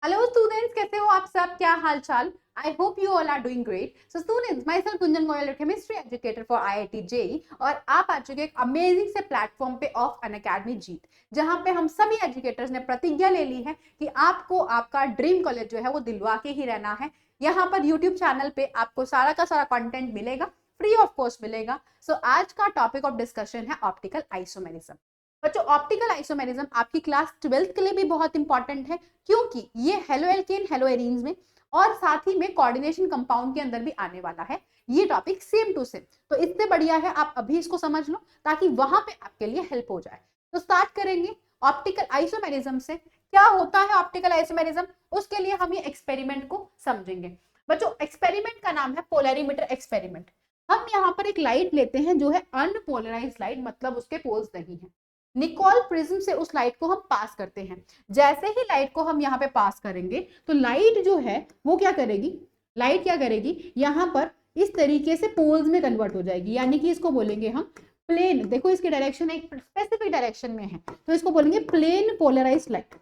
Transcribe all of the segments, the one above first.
Hello students, कैसे हो आप सब? क्या हाल चाल? I hope you all are doing great. So students, myself Kunjan Goyal, chemistry educator for IIT JEE, और आप आ चुके एक अमेजिंग से प्लेटफॉर्म पे ऑफ अनअकैडमी जीत, जहां पे हम सभी एजुकेटर्स ने प्रतिज्ञा ले ली है कि आपको आपका ड्रीम कॉलेज जो है वो दिलवा के ही रहना है. यहाँ पर यूट्यूब चैनल पे आपको सारा का सारा कंटेंट मिलेगा, फ्री ऑफ कॉस्ट मिलेगा. सो आज का टॉपिक ऑफ डिस्कशन है ऑप्टिकल आइसोमेरिज्म. बच्चों, ऑप्टिकल आइसोमेरिज्म आपकी क्लास 12th के लिए भी बहुत इंपॉर्टेंट है, क्योंकि ये हेलो एल्केन हेलो एरीन्स में और साथ ही में कोऑर्डिनेशन कंपाउंड के अंदर भी आने वाला है. ये टॉपिक सेम टू सेम, तो इससे बढ़िया है आप अभी इसको समझ लो ताकि वहां पे आपके लिए हेल्प हो जाए. तो स्टार्ट करेंगे ऑप्टिकल आइसोमेरिज्म से. क्या होता है ऑप्टिकल आइसोमेरिज्म? उसके लिए हम ये एक्सपेरिमेंट को समझेंगे. बच्चों, एक्सपेरिमेंट का नाम है पोलरिमीटर एक्सपेरिमेंट. हम यहाँ पर एक लाइट लेते हैं जो है अनपोलराइज्ड लाइट, मतलब उसके पोल्स नहीं है. निकोल प्रिज्म से उस लाइट को हम पास करते हैं. जैसे ही लाइट को हम यहाँ पे पास करेंगे तो लाइट जो है वो क्या करेगी, लाइट क्या करेगी, यहाँ पर इस तरीके से पोल्स में कन्वर्ट हो जाएगी. यानी कि इसको बोलेंगे हम प्लेन. देखो इसकी डायरेक्शन एक स्पेसिफिक डायरेक्शन में है, तो इसको बोलेंगे plane polarized light.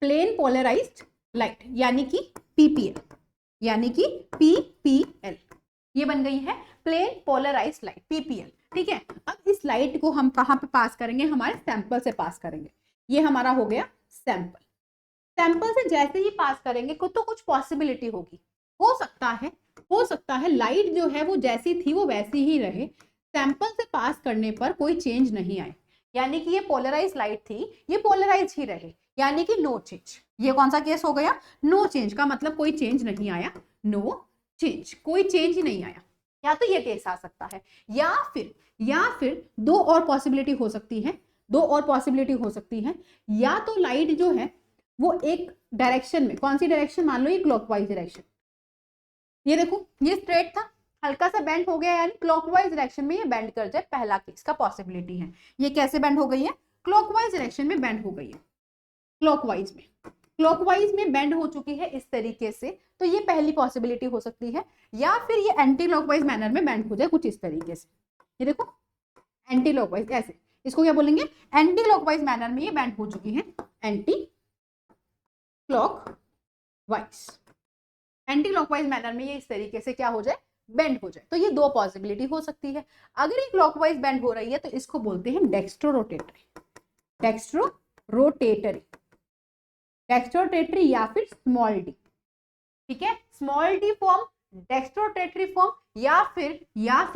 Plane polarized light यानी कि PPL, यानी कि PPL ये बन गई है प्लेन पोलराइज्ड लाइट, PPL. ठीक है. अब इस लाइट को हम कहां पे पास करेंगे? हमारे सैंपल से पास करेंगे. ये हमारा हो गया सैंपल. सैंपल से जैसे ही पास करेंगे तो कुछ पॉसिबिलिटी होगी. हो सकता है लाइट जो है वो जैसी थी वो वैसी ही रहे, सैंपल से पास करने पर कोई चेंज नहीं आए. यानी कि ये पोलराइज लाइट थी, ये पोलराइज ही रहे, यानी कि नो चेंज. ये कौन सा केस हो गया? नो चेंज का मतलब कोई चेंज नहीं आया. नो चेंज, कोई चेंज ही नहीं आया. या तो ये केस आ सकता है, या फिर दो और पॉसिबिलिटी हो सकती है. या तो लाइट जो है वो एक डायरेक्शन में, कौन सी डायरेक्शन? मान लो ये क्लॉकवाइज डायरेक्शन. ये देखो ये स्ट्रेट था, हल्का सा बेंड हो गया, यानी क्लॉकवाइज डायरेक्शन में ये बेंड कर जाए. पहला केस का पॉसिबिलिटी है. ये कैसे बेंड हो गई है? क्लॉकवाइज डायरेक्शन में बेंड हो गई है. क्लॉकवाइज में बेंड हो चुकी है इस तरीके से, तो ये पहली पॉसिबिलिटी हो सकती है. या फिर ये एंटी क्लॉकवाइज मैनर में बेंड हो जाए कुछ इस तरीके से. ये देखो एंटी क्लॉकवाइज, ऐसे इसको क्या बोलेंगे? एंटी क्लॉकवाइज मैनर में ये बेंड हो चुकी है. एंटी क्लॉकवाइज मैनर में ये इस तरीके से क्या हो जाए? बेंड हो जाए. तो ये दो पॉसिबिलिटी हो सकती है. अगर ये क्लॉकवाइज बेंड हो रही है तो इसको बोलते हैं डेक्स्ट्रोरोटेटरी या फिर स्मॉल डी. ठीक है, small D form, dextrorotatory form, या फिर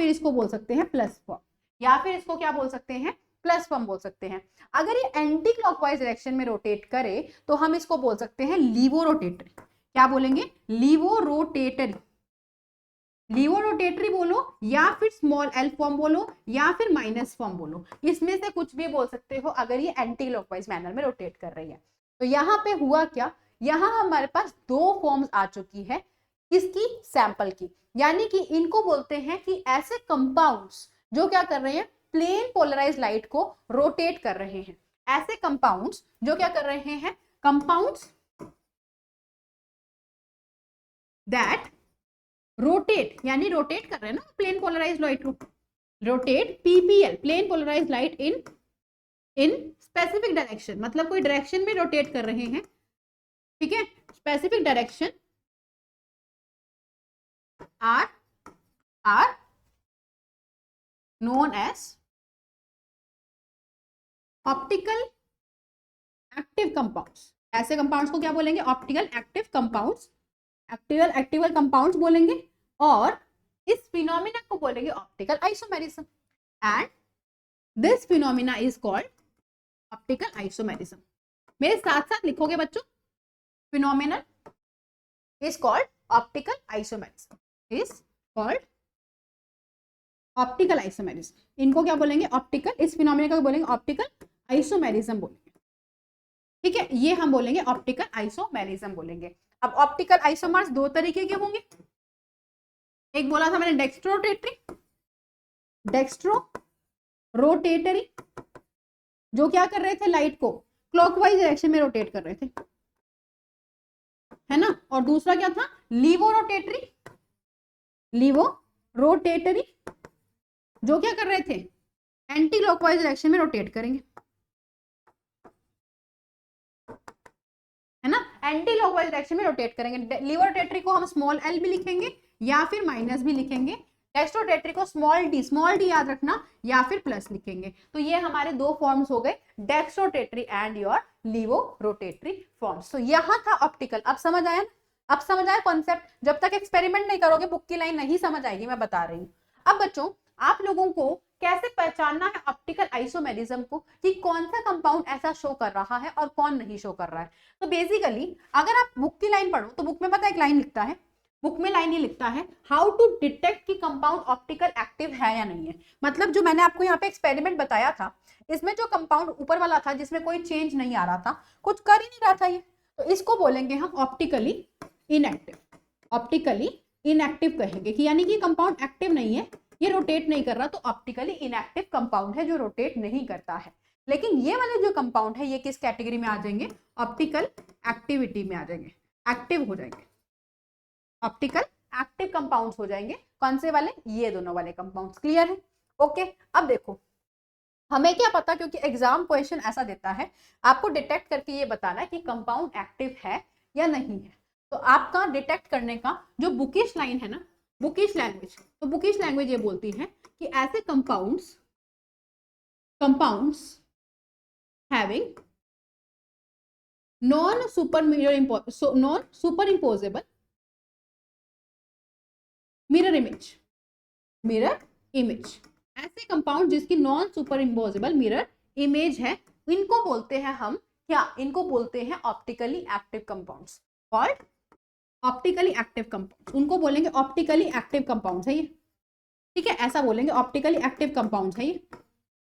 इसको बोल सकते हैं प्लस फॉर्म, या फिर इसको क्या बोल सकते हैं? प्लस फॉर्म बोल सकते हैं. अगर ये एंटी क्लॉकवाइज डायरेक्शन में रोटेट करे तो हम इसको बोल सकते हैं लीवोरोटेटरी. क्या बोलेंगे? लीवोरोटेटरी बोलो, या फिर स्मॉल एल फॉर्म बोलो, या फिर माइनस फॉर्म बोलो. इसमें से कुछ भी बोल सकते हो अगर ये एंटी क्लॉकवाइज मैनर में रोटेट कर रही है. तो यहाँ पे हुआ क्या? यहाँ हमारे पास दो फॉर्म्स आ चुकी है. किसकी? सैंपल की. यानी कि इनको बोलते हैं कि ऐसे कंपाउंड्स जो क्या कर रहे हैं? प्लेन पोलराइज लाइट को रोटेट कर रहे हैं. ऐसे कंपाउंड्स जो क्या कर रहे हैं? कंपाउंड्स दैट रोटेट, यानी रोटेट कर रहे हैं ना प्लेन पोलराइज लाइट को. Rotate PPL, plane polarize light in specific direction, मतलब कोई डायरेक्शन में रोटेट कर रहे हैं. ठीक है, specific direction are known as optical active compounds. ऐसे कंपाउंड्स को क्या बोलेंगे? Optical active compounds. Active compounds बोलेंगे. और इस फिनोमिना को बोलेंगे optical isomerism. And this phenomena is called optical isomerism. मेरे साथ साथ लिखोगे बच्चों, phenomena is called optical isomerism. इनको क्या बोलेंगे? ऑप्टिकल, इस फिनोमिना को बोलेंगे ऑप्टिकल आइसोमेरिज्म बोलेंगे. ठीक है, ये हम बोलेंगे ऑप्टिकल आइसोमेरिज्म बोलेंगे. अब ऑप्टिकल आइसोमर्स दो तरीके के होंगे. एक बोला था मैंने डेक्स्ट्रोरोटेटरी, जो क्या कर रहे थे? लाइट को क्लॉकवाइज डायरेक्शन में रोटेट कर रहे थे, है ना. और दूसरा क्या था? लीवोरोटेटरी, जो क्या कर रहे थे? एंटी क्लॉकवाइज डायरेक्शन में रोटेट करेंगे, है ना. एंटी क्लॉकवाइज डायरेक्शन में रोटेट करेंगे। लीवर रोटेटरी को हम स्मॉल एल भी लिखेंगे या फिर माइनस भी लिखेंगे, डेक्स्ट्रो रोटेटरी को स्मॉल डी याद रखना या फिर प्लस लिखेंगे। तो ये हमारे दो फॉर्म्स हो गए, dextro rotatory and your laevo rotatory forms. तो यहाँ था ऑप्टिकल। अब समझ आया ना, अब समझ आया कॉन्सेप्ट। जब तक एक्सपेरिमेंट नहीं करोगे बुक की लाइन नहीं समझ आएगी, मैं बता रही हूँ। अब बच्चों आप लोगों को कैसे पहचानना है ऑप्टिकल आइसोमेरिज्म को, कि कौन सा कंपाउंड ऐसा शो कर रहा है और कौन नहीं शो कर रहा है। तो बेसिकली अगर आप बुक की लाइन पढ़ो तो बुक में पता है एक लाइन लिखता है, बुक में लाइन ये लिखता है हाउ टू डिटेक्ट कि कंपाउंड ऑप्टिकल एक्टिव है या नहीं है। मतलब जो मैंने आपको यहाँ पे एक्सपेरिमेंट बताया था, इसमें जो कंपाउंड ऊपर वाला था जिसमें कोई चेंज नहीं आ रहा था, कुछ कर ही नहीं रहा था ये, तो इसको बोलेंगे हम ऑप्टिकली इनएक्टिव। ऑप्टिकली इनएक्टिव कहेंगे कि यानी कि कंपाउंड एक्टिव नहीं है, ये रोटेट नहीं कर रहा, तो ऑप्टिकली इनएक्टिव कंपाउंड है जो रोटेट नहीं करता है। लेकिन ये वाले जो कंपाउंड है ये किस कैटेगरी में आ जाएंगे, ऑप्टिकल एक्टिविटी में आ जाएंगे, एक्टिव हो जाएंगे, ऑप्टिकल एक्टिव कंपाउंड्स हो जाएंगे। कौन से वाले, ये दोनों वाले कंपाउंड्स। क्लियर है? ओके। अब देखो हमें क्या पता, क्योंकि एग्जाम क्वेश्चन ऐसा देता है आपको डिटेक्ट करके ये बताना है कि कंपाउंड एक्टिव है या नहीं है। तो आपका डिटेक्ट करने का जो बुकिश लाइन है ना, बुकिश लैंग्वेज, तो बुकिश लैंग्वेज ये बोलती है कि ऐसे compounds having non superimposable mirror image, ऐसे कंपाउंड जिसकी non superimposable mirror image है, इनको बोलते हैं हम क्या, इनको बोलते हैं optically active compounds, called optically active compounds. उनको बोलेंगे ऑप्टिकली एक्टिव कंपाउंड्स है ये, ठीक है, ऐसा बोलेंगे ऑप्टिकली एक्टिव कंपाउंड्स है ये,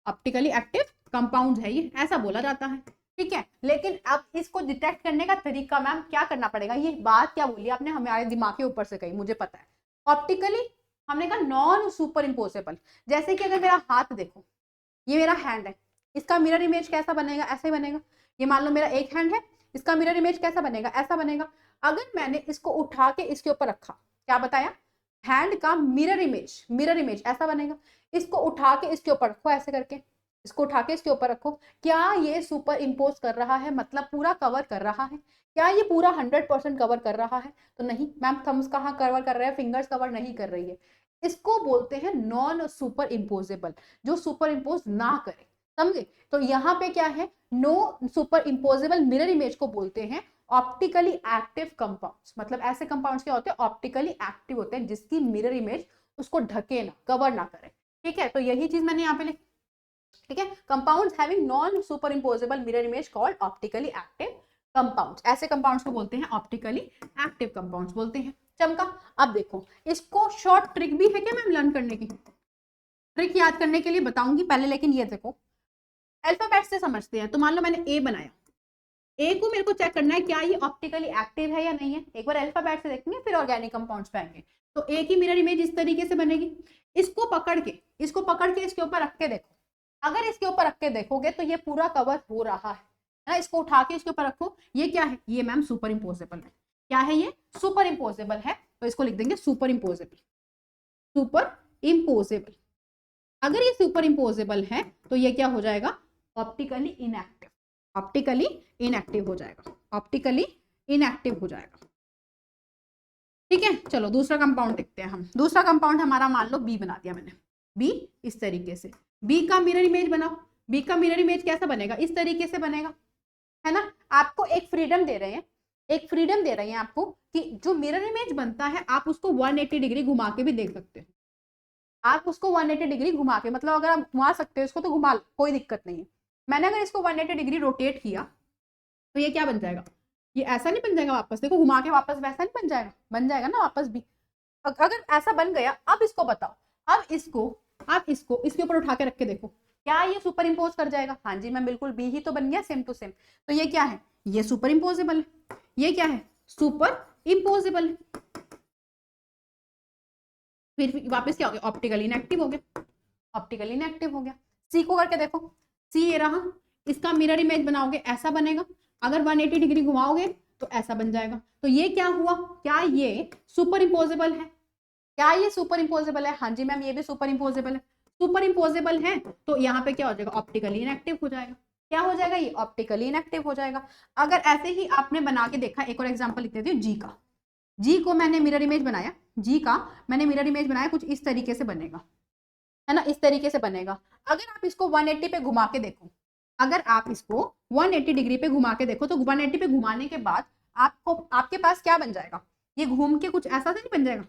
ऑप्टिकली एक्टिव कंपाउंड्स है ये, ऐसा बोला जाता है। ठीक है, लेकिन अब इसको डिटेक्ट करने का तरीका मैम क्या करना पड़ेगा, ये बात क्या बोली आपने, हमारे दिमाग के ऊपर से कही, मुझे पता है। ऑप्टिकली हमने कहा नॉन सुपर इम्पोजेबल, जैसे कि अगर मेरा हाथ देखो, ये मेरा हैंड है, इसका मिरर इमेज कैसा बनेगा, ऐसे ही बनेगा। ये मान लो मेरा एक हैंड है, इसका मिरर इमेज कैसा बनेगा, ऐसा बनेगा। अगर मैंने इसको उठा के इसके ऊपर रखा, क्या बताया, हैंड का मिरर इमेज ऐसा बनेगा। इसको उठा के इसके ऊपर रखो, ऐसे करके इसको उठा के इसके ऊपर रखो, क्या ये सुपर इम्पोज कर रहा है, मतलब पूरा कवर कर रहा है, क्या ये पूरा 100% कवर कर रहा है, तो नहीं मैम, थम्स कहाँ कवर कर रहे हैं, फिंगर्स कवर नहीं कर रही है। इसको बोलते हैं नॉन सुपर इम्पोजेबल, जो सुपर इम्पोज ना करे, समझे। तो यहाँ पे क्या है, no superimposable mirror image को बोलते हैं ऑप्टिकली एक्टिव कंपाउंड्स। मतलब ऐसे कंपाउंड्स क्या होते हैं, ऑप्टिकली एक्टिव होते हैं, जिसकी मिरर इमेज उसको ढके ना, कवर ना करे। ठीक है, तो यही चीज मैंने यहाँ पे लिखी। ठीक है, compounds having non superimposable mirror image called optically active compounds, ऐसे कंपाउंड्स को बोलते हैं ऑप्टिकली एक्टिव कंपाउंड्स बोलते हैं। चमका, अब देखो इसको शॉर्ट ट्रिक भी है क्या मैम लर्न करने की, ट्रिक याद करने के लिए बताऊंगी पहले, लेकिन ये देखो अल्फाबेट से समझते हैं। तो मान लो मैंने ए बनाया, ए को मेरे को चेक करना है क्या ये ऑप्टिकली एक्टिव है या नहीं है, एक बार अल्फाबेट से देखेंगे फिर ऑर्गेनिक कंपाउंड्स पे आएंगे। तो ए की मिरर इमेज इस तरीके से बनेगी, इसको पकड़ के इसके ऊपर रख के देखो, अगर इसके ऊपर रख के देखोगे तो ये पूरा कवर हो रहा है ना। इसको उठा के इसके ऊपर रखो, ये क्या है, ये मैम सुपर इम्पोजेबल है। क्या है ये, सुपर इम्पोजेबल है, तो इसको लिख देंगे सुपर इम्पोजेबल, सुपर इम्पोजेबल। अगर ये सुपर इम्पोजेबल है तो ये क्या हो जाएगा, ऑप्टिकली इनएक्टिव, ऑप्टिकली इनएक्टिव हो जाएगा, ऑप्टिकली इनएक्टिव हो जाएगा। ठीक है, चलो दूसरा कंपाउंड देखते हैं हम। दूसरा कंपाउंड हमारा मान लो बी बना दिया मैंने, बी इस तरीके से, बी का मिरर इमेज बनाओ। बी का मिरर इमेज कैसा बनेगा, इस तरीके से बनेगा, है ना। आपको एक फ्रीडम दे रहे हैं, एक फ्रीडम दे रहे हैं आपको कि जो मिरर इमेज बनता है आप उसको 180 डिग्री घुमा के भी देख सकते हो। आप उसको 180 डिग्री घुमा के, मतलब अगर आप घुमा सकते हो इसको तो घुमा, कोई दिक्कत नहीं है। मैंने अगर इसको 180 डिग्री रोटेट किया तो ये क्या बन जाएगा, ये ऐसा नहीं बन जाएगा वापस, देखो घुमा के वापस वैसा नहीं बन जाएगा, बन जाएगा ना वापस भी। अगर ऐसा बन गया, अब इसको बताओ, अब इसको आप इसको इसके ऊपर उठा के रख के देखो, क्या ये सुपर इम्पोज कर जाएगा। हाँ जी मैम बिल्कुल, बी ही तो बन गया सेम टू सेम। तो ये क्या है, ये सुपर इम्पोजेबल है, ये क्या है, सुपर इम्पोजेबल है। फिर वापस क्या हो गया, ऑप्टिकली इनएक्टिव हो गया, ऑप्टिकली इनएक्टिव हो गया। सी को करके देखो, सी ये रहा, इसका मिरर इमेज बनाओगे ऐसा बनेगा, अगर 180 डिग्री घुमाओगे तो ऐसा बन जाएगा। तो ये क्या हुआ, क्या ये सुपर इम्पोजेबल है, क्या ये सुपर इम्पोजेबल है। हाँ जी मैम ये भी सुपर इम्पोजेबल है, सुपर इम्पोजेबल है, तो यहाँ पे क्या हो जाएगा, ऑप्टिकली इनएक्टिव हो जाएगा। क्या हो जाएगा, ये ऑप्टिकली इनएक्टिव हो जाएगा। अगर ऐसे ही आपने बना के देखा, एक और एग्जांपल लिख देती हूँ जी का। जी को मैंने मिरर इमेज बनाया, जी का मैंने मिरर इमेज बनाया, कुछ इस तरीके से बनेगा, है ना, इस तरीके से बनेगा। अगर आप इसको 180 पे घुमा के देखो, अगर आप इसको 180 डिग्री पे घुमा के देखो, तो 180 पे घुमाने के बाद आपको, आपके पास क्या बन जाएगा, ये घूम के कुछ ऐसा तो नहीं बन जाएगा,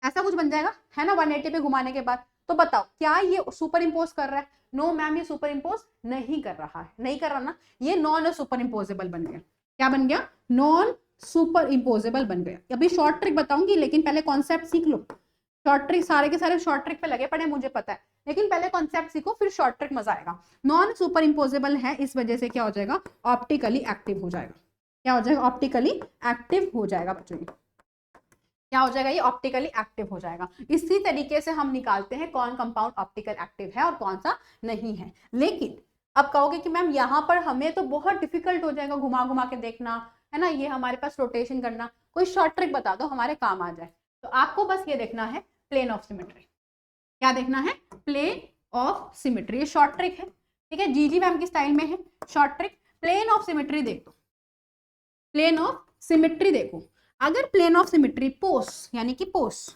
ऐसा कुछ बन जाएगा, है ना, 180 पे घुमाने के बाद। तो बताओ क्या ये सुपर इम्पोज कर रहा है? नो मैम, ये सुपर इम्पोज नहीं कर रहा है, नहीं कर रहा ना, ये नॉन सुपर इम्पोजेबल बन गया। क्या बन गया? नॉन सुपर इम्पोजेबल बन गया। अभी शॉर्ट ट्रिक बताऊंगी, लेकिन पहले कॉन्सेप्ट सीख लो। शॉर्ट ट्रिक सारे के सारे शॉर्ट ट्रिक पे लगे पड़े, मुझे पता है, लेकिन पहले कॉन्सेप्ट सीखो, फिर शॉर्ट ट्रिक मजा आएगा। नॉन सुपर इम्पोजेबल है, इस वजह से क्या हो जाएगा, ऑप्टिकली एक्टिव हो जाएगा। क्या हो जाएगा? ऑप्टिकली एक्टिव हो जाएगा बच्चों। क्या हो जाएगा? ये ऑप्टिकली एक्टिव हो जाएगा। इसी तरीके से हम निकालते हैं कौन कंपाउंड ऑप्टिकल एक्टिव है और कौन सा नहीं है। लेकिन अब कहोगे कि मैम यहाँ पर हमें तो बहुत डिफिकल्ट हो जाएगा घुमा घुमा के देखना, है ना, ये हमारे पास रोटेशन करना, कोई शॉर्ट ट्रिक बता दो हमारे काम आ जाए। तो आपको बस ये देखना है प्लेन ऑफ सिमेट्री। क्या देखना है? Plane of symmetry. ये शॉर्ट ट्रिक है, ठीक है, जीजी मैम की स्टाइल में है short trick. Plane of symmetry देख दो, प्लेन ऑफ सिमेट्री देखो। अगर प्लेन ऑफ सिमेट्री पोस, यानी कि पोस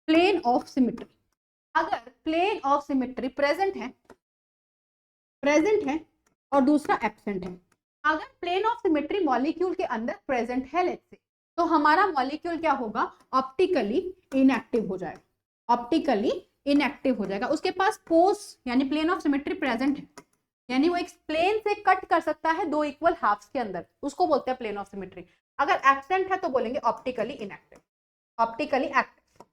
प्लेन ऑफ सिमेट्री, अगर प्लेन ऑफ सिमेट्री प्रेजेंट है और दूसरा एब्सेंट है, अगर प्लेन ऑफ सिमेट्री मॉलिक्यूल के अंदर प्रेजेंट है लेट्स से, तो हमारा मॉलिक्यूल क्या होगा? ऑप्टिकली इनएक्टिव हो जाएगा, ऑप्टिकली इनएक्टिव हो जाएगा। उसके पास पोस यानी प्लेन ऑफ सिमेट्री प्रेजेंट है, यानी वो एक प्लेन से कट कर सकता है दो इक्वल हाफ्स के अंदर, उसको बोलते हैं प्लेन ऑफ सिमेट्री। अगर एब्सेंट है तो बोलेंगे optically inactive, optically active,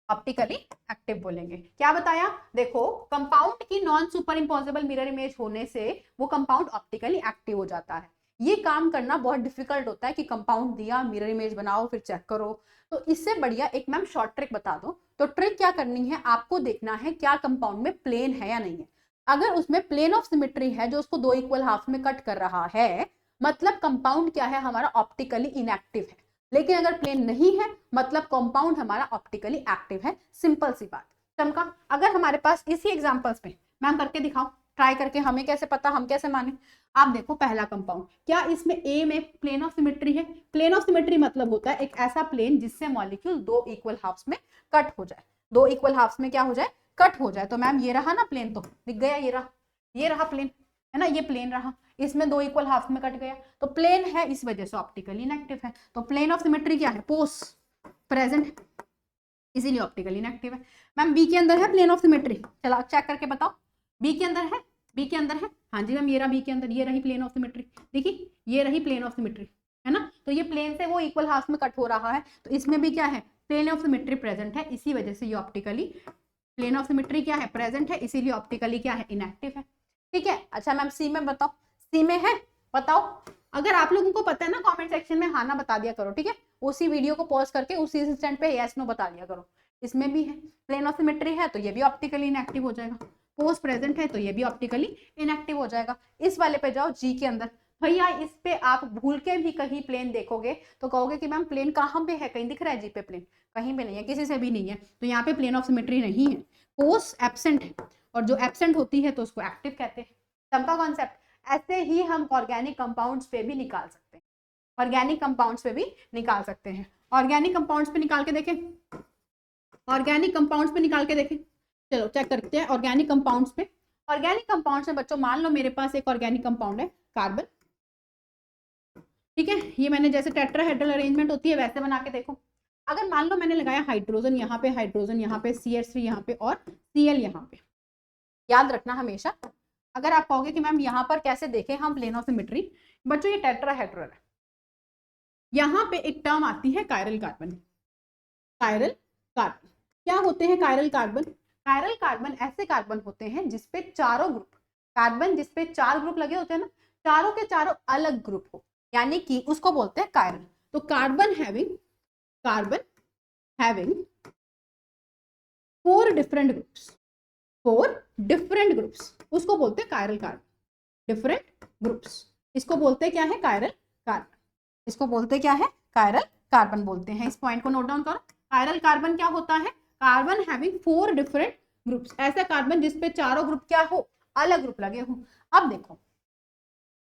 optically active बोलेंगे। क्या बताया? देखो कंपाउंड की non superimposable mirror image होने से वो कंपाउंड ऑप्टिकली एक्टिव हो जाता है। ये काम करना बहुत डिफिकल्ट होता है कि कंपाउंड दिया, मिरर इमेज बनाओ, फिर चेक करो। तो इससे बढ़िया एक मैम शॉर्ट ट्रिक बता दो। तो ट्रिक क्या करनी है, आपको देखना है क्या कंपाउंड में प्लेन है या नहीं है। अगर उसमें प्लेन ऑफ सिमेट्री है जो उसको दो इक्वल हाफ में कट कर रहा है, मतलब कंपाउंड क्या है हमारा? ऑप्टिकली इनएक्टिव है। लेकिन अगर प्लेन नहीं है मतलब कंपाउंड हमारा ऑप्टिकली एक्टिव है। सिंपल सी बात। चमका, अगर हमारे पास इसी एग्जांपल्स में मैम करके दिखाओ, ट्राई करके, हमें कैसे पता, हम कैसे माने। आप देखो पहला कंपाउंड, क्या इसमें ए में प्लेन ऑफ सिमेट्री है? प्लेन ऑफ सिमेट्री मतलब होता है एक ऐसा प्लेन जिससे मॉलिक्यूल दो इक्वल हाफ्स में कट हो जाए, दो इक्वल हाफ्स में क्या हो जाए? कट हो जाए। तो मैम ये रहा ना प्लेन, तो दिख गया, ये रहा प्लेन, है ना, ये प्लेन रहा, इसमें दो इक्वल हाफ में कट गया, तो प्लेन है, इस वजह से ऑप्टिकली इनएक्टिव है। तो प्लेन ऑफ सिमेट्री क्या है? पोस प्रेजेंट, इसीलिए ऑप्टिकली इनएक्टिव है। मैम बी के अंदर है प्लेन ऑफ सिमेट्री, चलो चेक करके बताओ, बी के अंदर है? बी के अंदर है, हाँ जी मैम, ये रहा बी के अंदर, ये रही प्लेन ऑफ सिमेट्री, देखिए ये रही प्लेन ऑफ सिमेट्री, है ना। तो ये प्लेन से वो इक्वल हाफ में कट हो रहा है, तो इसमें भी क्या है? प्लेन ऑफ सिमेट्री प्रेजेंट है, इसी वजह से ये ऑप्टिकली, प्लेन ऑफ सिमेट्री क्या है? प्रेजेंट है, इसीलिए ऑप्टिकली क्या है? इनएक्टिव है। ठीक है, अच्छा मैम सी में बताओ, सी में है बताओ। अगर आप लोगों को पता है ना कमेंट सेक्शन में हाँ ना बता दिया करो, ठीक है, उसी वीडियो को पॉज करके उसी इंस्टेंट पे यस नो बता दिया करो। इसमें भी है प्लेन ऑफ सिमेट्री है तो ये भी ऑप्टिकली इनएक्टिव हो जाएगा, पोस्ट प्रेजेंट है तो ये भी ऑप्टिकली इनएक्टिव हो जाएगा। इस वाले पे जाओ, जी के अंदर, भैया इस पे आप भूल के भी कहीं प्लेन देखोगे तो कहोगे कि मैम प्लेन कहाँ पे है, कहीं दिख रहा है जी पे प्लेन? कहीं पे नहीं है, किसी से भी नहीं है, तो यहाँ पे प्लेन ऑफ सिमेट्री नहीं है, पोस्ट एब्सेंट है, और जो एब्सेंट होती है तो उसको एक्टिव कहते हैं। सबका कॉन्सेप्ट। ऐसे ही हम ऑर्गेनिक कंपाउंड्स पे भी निकाल सकते हैं, ऑर्गेनिक कंपाउंड्स पे भी निकाल सकते हैं। ऑर्गेनिक कंपाउंड्स पे निकाल के देखें, ऑर्गेनिक कंपाउंड्स पे निकाल के देखें, चलो चेक करते हैं ऑर्गेनिक कंपाउंड्स पे। ऑर्गेनिक कंपाउंड्स में बच्चों मान लो मेरे पास एक ऑर्गेनिक कंपाउंड है कार्बन, ठीक है, ये मैंने जैसे टेट्राहेड्रल अरेंजमेंट होती है वैसे बना के देखो। अगर मान लो मैंने लगाया हाइड्रोजन यहाँ पे, हाइड्रोजन यहाँ पे, CH3 यहाँ पे और Cl यहाँ पे, याद रखना हमेशा। अगर आप कहोगे कि मैम यहाँ पर कैसे देखें हम प्लेन ऑफ सिमेट्री, बच्चों ये टेट्राहेड्रल है, यहाँ पे एक टर्म आती है कायरल कार्बन। कायरल कार्बन क्या होते हैं? कायरल कार्बन, कायरल कार्बन ऐसे कार्बन होते हैं जिसपे चारों ग्रुप, कार्बन जिसपे चार ग्रुप लगे होते हैं ना, चारों के चारों अलग ग्रुप हो, यानी कि उसको बोलते हैं कायरल। तो carbon having 4 different groups, 4 different groups, उसको बोलते हैं कायरल कार्बन, डिफरेंट ग्रुप्स, इसको बोलते हैं क्या है? कायरल कार्बन, इसको बोलते क्या है? कायरल कार्बन बोलते हैं। इस पॉइंट को नोट डाउन करो। कायरल कार्बन क्या होता है? कार्बन हैविंग 4 डिफरेंट ग्रुप्स, ऐसा कार्बन जिसपे चारों ग्रुप क्या हो? अलग ग्रुप लगे हों। अब देखो,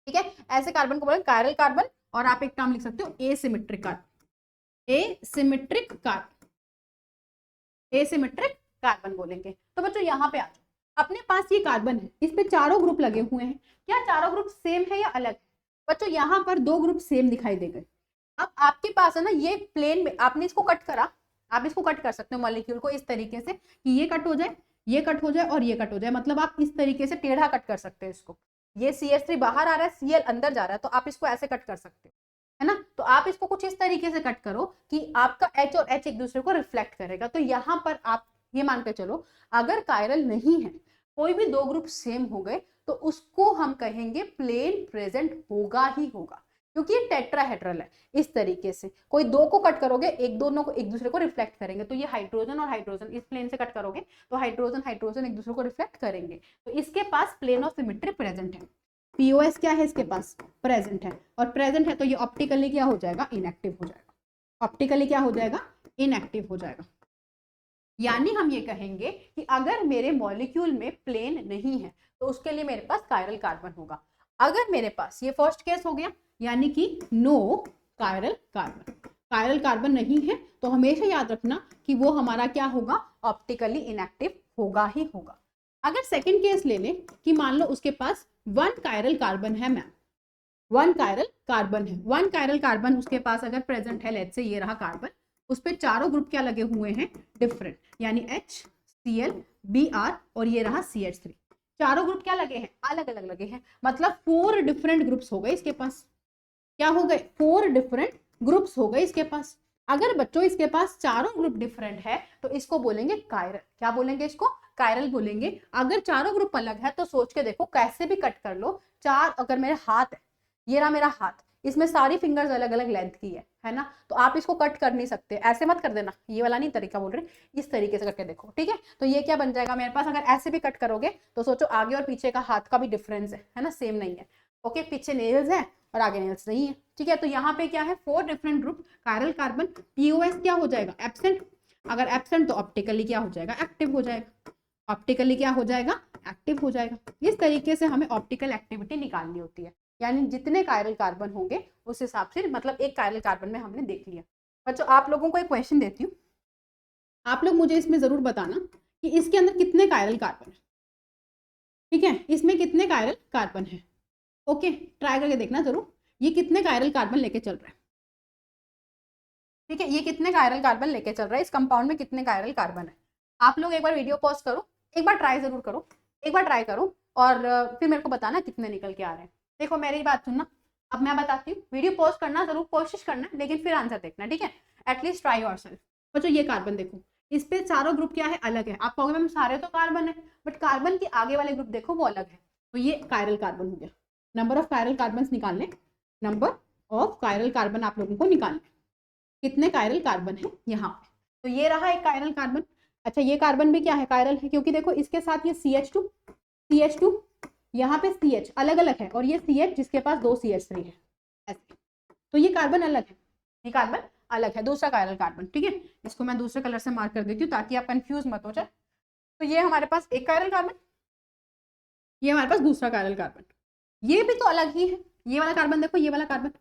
ठीक है, ऐसे कार्बन को बोलेंगे कायरल कार्बन, और आप एक टर्म लिख सकते हो asymmetric carbon, asymmetric carbon, asymmetric carbon बोलेंगे। तो बच्चों यहाँ पे आ जाओ, अपने पास ये कार्बन है, इस पे चारों ग्रुप लगे हुए हैं, क्या चारों ग्रुप सेम है या अलग है? बच्चों यहाँ पर दो ग्रुप सेम दिखाई दे गए। अब आपके पास है ना ये प्लेन में, आपने इसको कट करा, आप इसको कट कर सकते हो मॉलिक्यूल को इस तरीके से कि ये कट हो जाए, ये कट हो जाए और ये कट हो जाए, मतलब आप इस तरीके से टेढ़ा कट कर सकते हो इसको। ये CH3 बाहर आ रहा है, Cl अंदर जा रहा है, तो आप इसको ऐसे कट कर सकते हो, है ना। तो आप इसको कुछ इस तरीके से कट करो कि आपका H और H एक दूसरे को रिफ्लेक्ट करेगा। तो यहाँ पर आप ये मान के चलो, अगर कायरल नहीं है, कोई भी दो ग्रुप सेम हो गए, तो उसको हम कहेंगे प्लेन प्रेजेंट होगा ही होगा, क्योंकि ये टेट्राहेड्रल है। इस तरीके से कोई दो को कट करोगे, एक दोनों को एक दूसरे को रिफ्लेक्ट करेंगे, तो ये हाइड्रोजन और हाइड्रोजन इस प्लेन से कट करोगे तो हाइड्रोजन हाइड्रोजन एक दूसरे को रिफ्लेक्ट करेंगे, तो इसके पास प्लेन ऑफ सिमेट्री प्रेजेंट है। पीओएस क्या है इसके पास? प्रेजेंट है, और प्रेजेंट है तो ये ऑप्टिकली क्या हो जाएगा? इनएक्टिव हो जाएगा। ऑप्टिकली क्या हो जाएगा? इनएक्टिव हो जाएगा। यानी हम ये कहेंगे कि अगर मेरे मॉलिक्यूल में प्लेन नहीं है तो उसके लिए मेरे पास कायरल कार्बन होगा। अगर मेरे पास ये फर्स्ट केस हो गया, यानी कि no chiral carbon, chiral carbon नहीं है, तो हमेशा याद रखना कि वो हमारा क्या होगा? ऑप्टिकली इनएक्टिव होगा ही होगा। अगर सेकंड केस ले लें कि मान लो उसके पास वन कायरल कार्बन है मैम, वन कायरल कार्बन है, वन कायरल कार्बन उसके पास अगर प्रेजेंट है, लेट्स से ये रहा कार्बन, उस पे चारों ग्रुप क्या लगे हुए हैं? डिफरेंट, यानी H, Cl, Br और ये रहा CH3, चारों ग्रुप क्या लगे हैं? अलग अलग लगे हैं, मतलब 4 डिफरेंट ग्रुप्स हो गए इसके पास। क्या हो गए? 4 डिफरेंट ग्रुप्स हो गए इसके पास। अगर बच्चों इसके पास चारों ग्रुप डिफरेंट है तो इसको बोलेंगे कायरल। क्या बोलेंगे इसको? कायरल बोलेंगे। अगर चारों ग्रुप अलग है तो सोच के देखो, कैसे भी कट कर लो, चार अगर मेरे हाथ है, ये रहा मेरा हाथ, इसमें सारी फिंगर्स अलग अलग लेंथ की है ना, तो आप इसको कट कर नहीं सकते, ऐसे मत कर देना, ये वाला नहीं तरीका बोल रहे, इस तरीके से करके देखो, ठीक है। तो ये क्या बन जाएगा मेरे पास? अगर ऐसे भी कट करोगे तो सोचो आगे और पीछे का हाथ का भी डिफरेंस है ना, सेम नहीं है। ओके, पीछे नेल्स है और आगे नेल्स नहीं है, ठीक है। तो यहाँ पे क्या है? 4 different group chiral carbon. POS क्या हो जाएगा? एब्सेंट। अगर एब्सेंट तो ऑप्टिकली क्या हो जाएगा? एक्टिव हो जाएगा। ऑप्टिकली क्या हो जाएगा? एक्टिव हो जाएगा। इस तरीके से हमें ऑप्टिकल एक्टिविटी निकालनी होती है, यानी जितने कायरल कार्बन होंगे उस हिसाब से, मतलब एक कायरल कार्बन में हमने देख लिया। बच्चों आप लोगों को एक क्वेश्चन देती हूँ, आप लोग मुझे इसमें जरूर बताना कि इसके अंदर कितने कायरल कार्बन है, ठीक है, इसमें कितने कायरल कार्बन है। ओके, ट्राई करके देखना जरूर, ये कितने कायरल कार्बन लेके चल रहा है, ठीक है, ये कितने कायरल कार्बन लेके चल रहा है, इस कंपाउंड में कितने कायरल कार्बन है। आप लोग एक बार वीडियो पॉज करो, एक बार ट्राई जरूर करो, एक बार ट्राई करो और फिर मेरे को बताना कितने निकल के आ रहे हैं। देखो मेरी बात सुनना, अब मैं बताती हूँ, वीडियो पॉज करना जरूर, कोशिश करना, लेकिन फिर आंसर देखना, ठीक है, एटलीस्ट ट्राई योरसेल्फ। बच्चों ये कार्बन देखो, इस पे चारों ग्रुप क्या है? अलग है। आप कहोगे मैम सारे तो कार्बन है, बट कार्बन के आगे वाले ग्रुप देखो वो अलग है, तो ये कायरल कार्बन हो गया। नंबर ऑफ कायरल कार्बन निकालने, नंबर ऑफ कायरल कार्बन आप लोगों को निकालने, कितने कायरल कार्बन है यहाँ पे। तो ये रहा एक कायरल कार्बन। अच्छा ये कार्बन भी क्या है? कायरल है, क्योंकि देखो इसके साथ ये CH2 यहाँ पे CH अलग अलग है, और ये CH जिसके पास 2 CH3 है ऐसे, तो ये कार्बन अलग है, ये कार्बन अलग है, दूसरा कायरल कार्बन, ठीक है। इसको मैं दूसरे कलर से मार्क कर देती हूँ ताकि आप कंफ्यूज मत हो जाए। तो ये हमारे पास एक कायरल कार्बन, ये हमारे पास दूसरा कायरल कार्बन, ये भी तो अलग ही है। ये वाला कार्बन देखो, ये वाला कार्बन,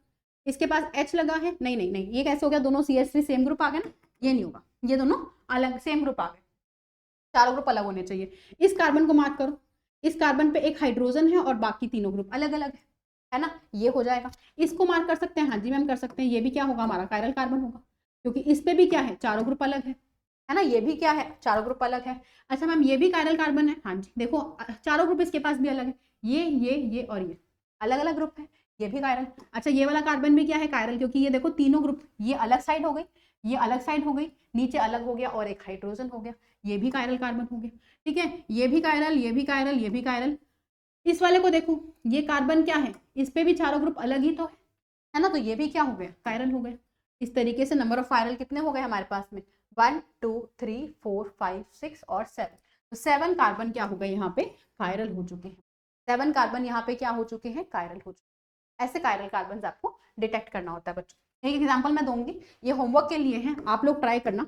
इसके पास H लगा है, नहीं नहीं नहीं, ये कैसे हो गया? दोनों CH3 सेम ग्रुप आ गए ना, ये नहीं होगा, ये दोनों अलग सेम ग्रुप आ गए, चारों ग्रुप अलग होने चाहिए। इस कार्बन को मार्क करो, इस कार्बन पे एक हाइड्रोजन है और बाकी तीनों ग्रुप अलग अलग है ना, ये हो जाएगा। इसको मार्क कर सकते हैं, हाँ जी मैम कर सकते हैं, ये भी क्या होगा? हमारा कायरल कार्बन होगा, क्योंकि इस पे भी क्या है? चारों ग्रुप अलग है ना, ये भी क्या है? चारों ग्रुप अलग है। अच्छा मैम ये भी कायरल कार्बन है, हाँ जी देखो चारों ग्रुप इसके पास भी अलग है, ये और ये अलग अलग ग्रुप है, ये भी कायरल। अच्छा ये वाला कार्बन भी क्या है? कायरल, क्योंकि ये देखो तीनों ग्रुप, ये अलग साइड हो गई, ये अलग साइड हो गई, नीचे अलग हो गया और एक हाइड्रोजन हो गया, ये भी कायरल कार्बन हो गया, ठीक है। ये भी कायरल, ये भी कायरल, ये भी कायरल। इस वाले को देखो, ये कार्बन क्या है? इस पे भी चारों ग्रुप अलग ही तो है ना, तो ये भी क्या हो गया? कायरल हो गया। इस तरीके से नंबर ऑफ कायरल कितने हो गए हमारे पास में? 1 2 3 4 5 6 और 7, तो 7 कार्बन क्या हो गए यहाँ पे? कायरल हो चुके हैं। 7 कार्बन यहाँ पे क्या हो चुके हैं? कायरल हो चुके हैं। ऐसे कायरल कार्बन आपको डिटेक्ट करना होता है बच्चों। एक एग्जाम्पल मैं दूंगी, ये होमवर्क के लिए है, आप लोग ट्राई करना,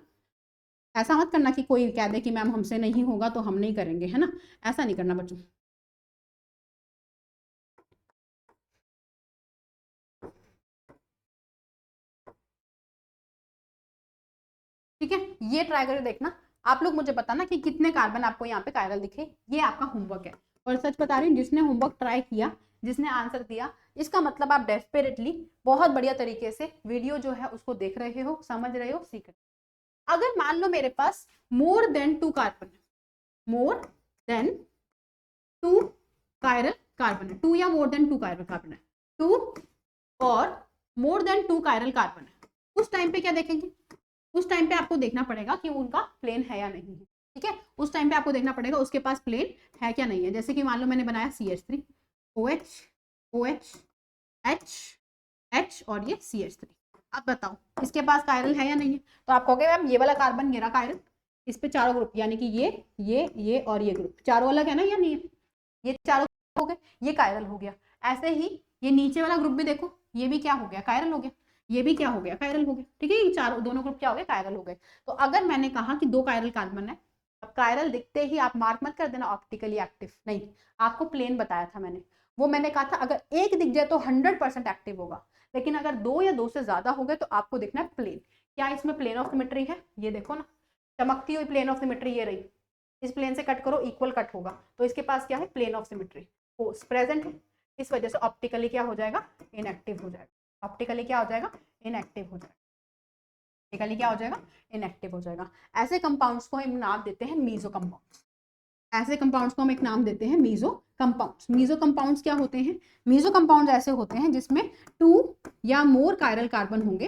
ऐसा मत करना कि कोई कह दे कि मैम हमसे नहीं होगा तो हम नहीं करेंगे, है ना, ऐसा नहीं करना बच्चों। ठीक है, ये ट्राई करके देखना। आप लोग मुझे बताना कि कितने कार्बन आपको यहाँ पे कायरल दिखे। ये आपका होमवर्क है। और सच बता रही हूँ, जिसने होमवर्क ट्राई किया, जिसने आंसर दिया, इसका मतलब आप डेस्परेटली बहुत बढ़िया तरीके से वीडियो जो है उसको देख रहे हो, समझ रहे हो, सीख रहे हो। अगर मान लो मेरे पास मोर देन 2 कार्बन है, मोर देन 2 कायरल कार्बन है, 2 या मोर देन 2 कायरल कार्बन है, 2 और मोर देन 2 कायरल कार्बन है, उस टाइम पे क्या देखेंगे? उस टाइम पे आपको देखना पड़ेगा कि उनका प्लेन है या नहीं है। ठीक है, उस टाइम पे आपको देखना पड़ेगा उसके पास प्लेन है क्या नहीं है। जैसे कि मान लो मैंने बनाया CH3, OH, OH, H, H और ये CH3। अब बताओ इसके पास कायरल है या नहीं है? तो आप कहोगे मैम ये वाला कार्बन, ये रहा कायरल, इस पे चारों ग्रुप, यानी कि ये और ये ग्रुप चारों अलग है ना या नहीं है? ये चारों हो गए, ये कायरल हो गया। ऐसे ही ये नीचे वाला ग्रुप भी देखो, ये भी क्या हो गया? कायरल हो गया। ये भी क्या हो गया? कायरल हो गया। ठीक है, ये चारों दोनों ग्रुप क्या हो गए? कायरल हो गए। तो अगर मैंने कहा कि 2 कायरल कार्बन है, अब कायरल दिखते ही आप मार्क मत कर देना ऑप्टिकली एक्टिव, नहीं, आपको प्लेन बताया था मैंने। वो मैंने कहा था अगर एक दिख जाए तो 100% एक्टिव होगा, लेकिन अगर 2 या 2 से ज्यादा हो गए तो आपको देखना है प्लेन। क्या इसमें प्लेन ऑफ सिमेट्री है? ये देखो ना, चमकती हुई प्लेन ऑफ सिमेट्री ये रही। इस प्लेन से कट करो, इक्वल कट होगा, तो इसके पास क्या है? प्लेन ऑफ सिमेट्री प्रेजेंट है। इस वजह से ऑप्टिकली क्या हो जाएगा? इनएक्टिव हो जाएगा। ऑप्टिकली क्या हो जाएगा? इनएक्टिव हो जाएगा। ऑप्टिकली क्या हो जाएगा? इनएक्टिव हो जाएगा। ऐसे कंपाउंड्स को हम नाम देते हैं मीजो कंपाउंड्स। ऐसे कंपाउंड्स को हम एक नाम देते हैं मीजो कंपाउंड्स। मीजो कंपाउंड्स क्या होते हैं? मीजो कंपाउंड्स ऐसे होते हैं जिसमें 2 या मोर कायरल कार्बन होंगे,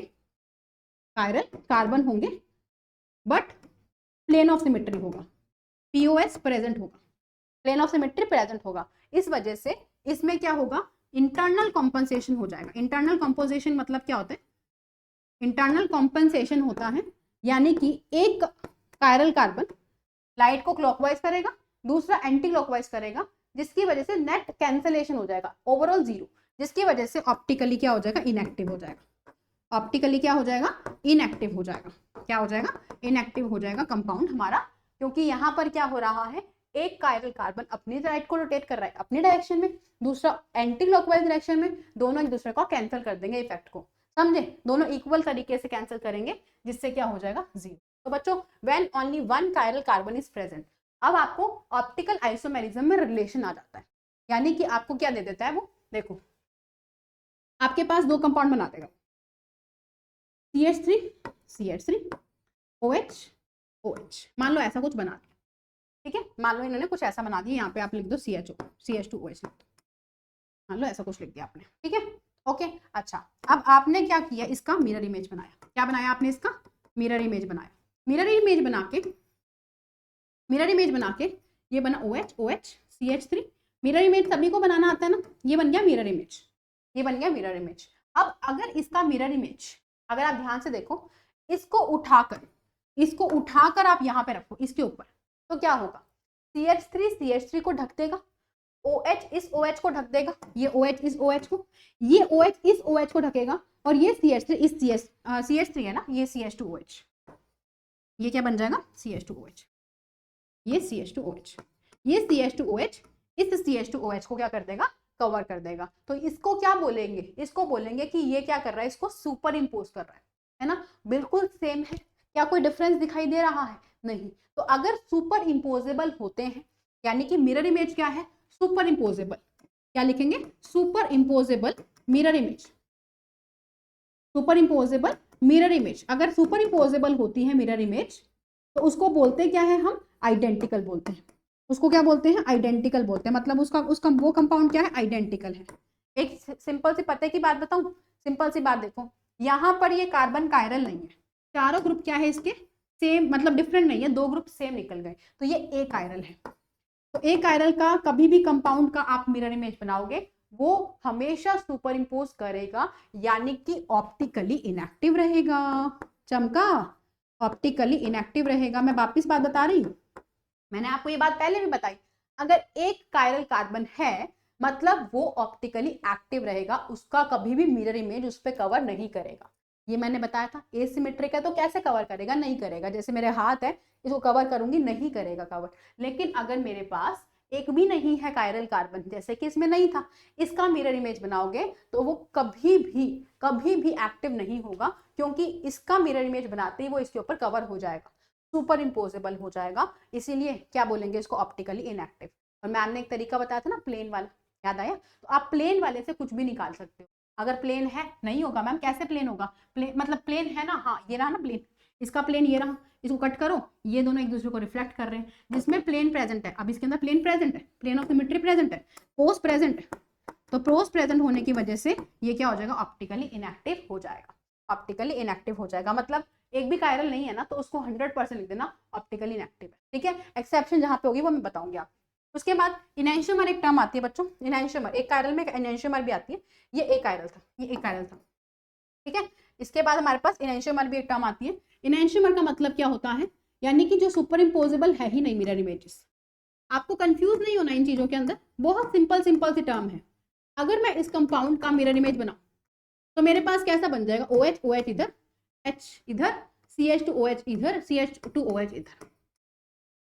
कायरल कार्बन होंगे, बट प्लेन ऑफ सिमेट्री होगा, POS प्रेजेंट होगा, प्लेन ऑफ सिमेट्री प्रेजेंट होगा। इस वजह से इसमें क्या होगा? इंटरनल कॉम्पनसेशन हो जाएगा। इंटरनल कॉम्पोजिशन मतलब क्या होता है? इंटरनल कॉम्पनसेशन होता है, यानी कि एक कायरल कार्बन लाइट को क्लॉकवाइज करेगा, दूसरा एंटी क्लॉकवाइज करेगा, जिसकी वजह से नेट कैंसलेशन हो जाएगा, ओवरऑल 0, जिसकी वजह से ऑप्टिकली क्या हो जाएगा? इनएक्टिव हो जाएगा। ऑप्टिकली क्या हो जाएगा? इनएक्टिव हो जाएगा। क्या हो जाएगा? इनएक्टिव हो जाएगा कंपाउंड हमारा, क्योंकि यहां पर क्या हो रहा है? एक कायरल कार्बन अपनी साइड को रोटेट कर रहा है अपनी डायरेक्शन में, दूसरा एंटी क्लॉकवाइज डायरेक्शन में, दोनों एक दूसरे को कैंसिल कर देंगे इफेक्ट को, समझे? दोनों इक्वल तरीके से कैंसिल करेंगे, जिससे क्या हो जाएगा? 0। तो बच्चों, when only 1 chiral carbon is present, अब आपको ऑप्टिकल आइसोमेरिज्म में रिलेशन आ जाता है, यानी कि आपको क्या दे देता है वो? देखो, आपके पास 2 कंपाउंड बना देगा, CH3 CH3, OH OH, मान लो ऐसा कुछ बना दिया। ठीक है, मान लो इन्होंने कुछ ऐसा बना दिया, यहाँ पे आप लिख दो CHO, CH2OH लिख दो, मान लो ऐसा कुछ लिख दिया आपने। ठीक है, ओके। अच्छा, अब आपने क्या किया? इसका मिरर इमेज बनाया। क्या बनाया आपने? इसका मिरर इमेज बनाया। मिरर इमेज बना के, मिरर इमेज बना के ये बना OH OH CH3। Mirror image सभी को बनाना आता है ना, ये बन गया मिरर इमेज, ये बन गया मिरर इमेज। अब अगर इसका मिरर इमेज, अगर आप ध्यान से देखो, इसको उठाकर आप यहाँ पे रखो इसके ऊपर, तो क्या होगा? CH3 को ढक देगा, OH इस OH को ढक देगा, ये OH इस OH को, ये OH इस OH को ढकेगा, और ये CH3 इस CH3 है ना, ये CH2OH, ये क्या बन जाएगा? CH2OH, ये CH2OH, ये CH2OH इस CH2OH को क्या कर देगा? कवर कर देगा। तो इसको क्या बोलेंगे? इसको बोलेंगे कि ये क्या कर रहा है? इसको सुपर इम्पोज कर रहा है ना? बिल्कुल सेम है, क्या कोई डिफरेंस दिखाई दे रहा है? नहीं। तो अगर सुपर इम्पोजेबल होते हैं, यानी कि मिरर इमेज क्या है? Super imposable. क्या लिखेंगे? Super imposable mirror image, super imposable mirror image. अगर सुपर इम्पोजेबल होती है मिरर इमेज, तो उसको बोलते क्या है? हम आइडेंटिकल बोलते हैं। उसको क्या बोलते हैं? आइडेंटिकल बोलते हैं। मतलब उसका वो कंपाउंड क्या है? आइडेंटिकल है। एक सिंपल सी पते की बात बताऊं, सिंपल सी बात देखो, यहाँ पर ये कार्बन कायरल नहीं है, चारों ग्रुप क्या है इसके? सेम, मतलब डिफरेंट नहीं है, 2 ग्रुप सेम निकल गए, तो ये ए कायरल है। तो ए कायरल का कभी भी कंपाउंड का आप मिरर इमेज बनाओगे, वो हमेशा सुपर इम्पोज करेगा, यानी कि ऑप्टिकली इनएक्टिव रहेगा। चमका, ऑप्टिकली इनएक्टिव रहेगा। मैं वापिस बात बता रही हूँ, मैंने आपको ये बात पहले भी बताई, अगर एक कायरल कार्बन है मतलब वो ऑप्टिकली एक्टिव रहेगा, उसका कभी भी मिरर इमेज उस पर कवर नहीं करेगा। ये मैंने बताया था। एसिमेट्रिक है तो कैसे कवर करेगा? नहीं करेगा। जैसे मेरे हाथ है, इसको कवर करूंगी, नहीं करेगा कवर। लेकिन अगर मेरे पास एक भी नहीं है कायरल कार्बन, जैसे कि इसमें नहीं था, इसका मिरर इमेज बनाओगे तो वो कभी भी एक्टिव नहीं होगा, क्योंकि इसका मिरर इमेज बनाते ही वो इसके ऊपर कवर हो जाएगा, सुपर इम्पोजेबल हो जाएगा, इसीलिए क्या बोलेंगे इसको, ऑप्टिकली इनएक्टिव। और मैम ने एक तरीका बताया था ना प्लेन वाला, याद आया? तो आप प्लेन वाले से कुछ भी निकाल सकते हो। अगर प्लेन है, नहीं होगा मैम, कैसे प्लेन होगा? प्लेन मतलब प्लेन है ना, हाँ ये रहा ना प्लेन, इसका प्लेन ये रहा, इसको कट करो, ये दोनों एक दूसरे को रिफ्लेक्ट कर रहे हैं, जिसमें प्लेन प्रेजेंट है, अब इसके अंदर प्लेन प्रेजेंट है, प्लेन ऑफ सिमेट्री प्रेजेंट है, पोस्ट प्रेजेंट है, तो पोस्ट प्रेजेंट होने की वजह से ये क्या हो जाएगा, ऑप्टिकली इनएक्टिव हो जाएगा, ऑप्टिकली इनएक्टिव हो जाएगा। मतलब एक भी कायरल नहीं है ना, तो उसको 100% लिख देना ऑप्टिकली इनएक्टिव है, ठीक है। एक्सेप्शन जहां पे होगी वो मैं बताऊंगी आपको। उसके बाद इनैंशियोमर एक टर्म आती है बच्चों, इनैंशियोमर, एक कायरल में इनैंशियोमर भी आती है, ये एक कायरल था, ये एक कायरल था, ठीक है। इसके बाद हमारे पास इनैंशियोमर भी एक टर्म आती है। इनैंशियोमर का मतलब क्या होता है, यानी कि जो सुपर इम्पोजेबल है ही नहीं मिरर इमेजेस। आपको कंफ्यूज नहीं होना इन चीजों के अंदर, बहुत सिंपल सिंपल सी टर्म है। अगर मैं इस कंपाउंड का मिरर इमेज बनाऊं तो मेरे पास कैसा बन जाएगा, OH OH इधर, H इधर, CH2OH इधर, CH2OH इधर।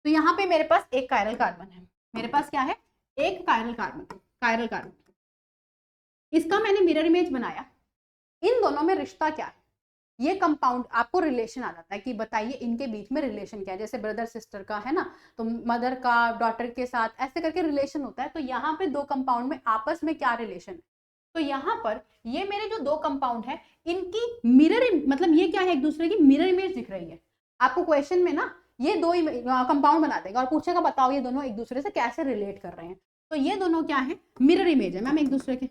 तो यहाँ पे मेरे पास एक कायरल कार्बन है, मेरे पास क्या है, एक कायरल कार्बन, कायरल कार्बन, इसका मैंने मिरर इमेज बनाया। इन दोनों में रिश्ता क्या है, ये कंपाउंड आपको रिलेशन आ जाता है कि बताइए इनके बीच में रिलेशन क्या है, जैसे ब्रदर सिस्टर का है ना, तो मदर का डॉटर के साथ ऐसे करके रिलेशन होता है। तो यहाँ पे दो कंपाउंड में आपस में क्या रिलेशन है, तो यहाँ पर ये मेरे जो दो कंपाउंड है इनकी मिरर, मतलब ये क्या है, एक दूसरे की मिरर इमेज दिख रही है। आपको क्वेश्चन में ना ये दो कंपाउंड बना देगा और पूछेगा बताओ ये दोनों एक दूसरे से कैसे रिलेट कर रहे हैं, तो ये दोनों क्या है, मिरर इमेज है मैम एक दूसरे के।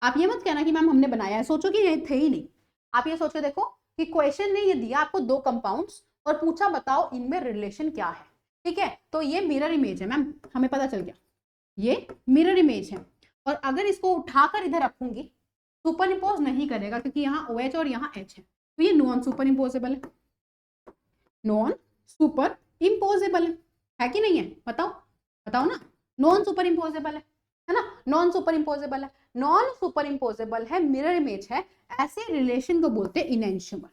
आप ये मत कहना कि मैम हमने बनाया है, सोचो कि ये थे ही नहीं। आप ये सोच के देखो कि क्वेश्चन ने ये दिया आपको दो कंपाउंड्स और पूछा बताओ इनमें रिलेशन क्या है, ठीक है। तो ये मिरर इमेज है मैम, हमें पता चल गया ये मिरर इमेज है। और अगर इसको उठाकर इधर रखूंगी, सुपर इम्पोज नहीं करेगा क्योंकि यहाँ OH और यहाँ H है, तो ये नॉन सुपर इम्पोजेबल है, नॉन सुपर इम्पोजेबल है कि नहीं है, बताओ बताओ ना, नॉन सुपर इम्पोजेबल है ना, नॉन सुपर इम्पोजेबल है, नॉन सुपर इम्पोजेबल है, मिरर इमेज है, ऐसे रिलेशन को बोलते हैं इनैंशियोमर।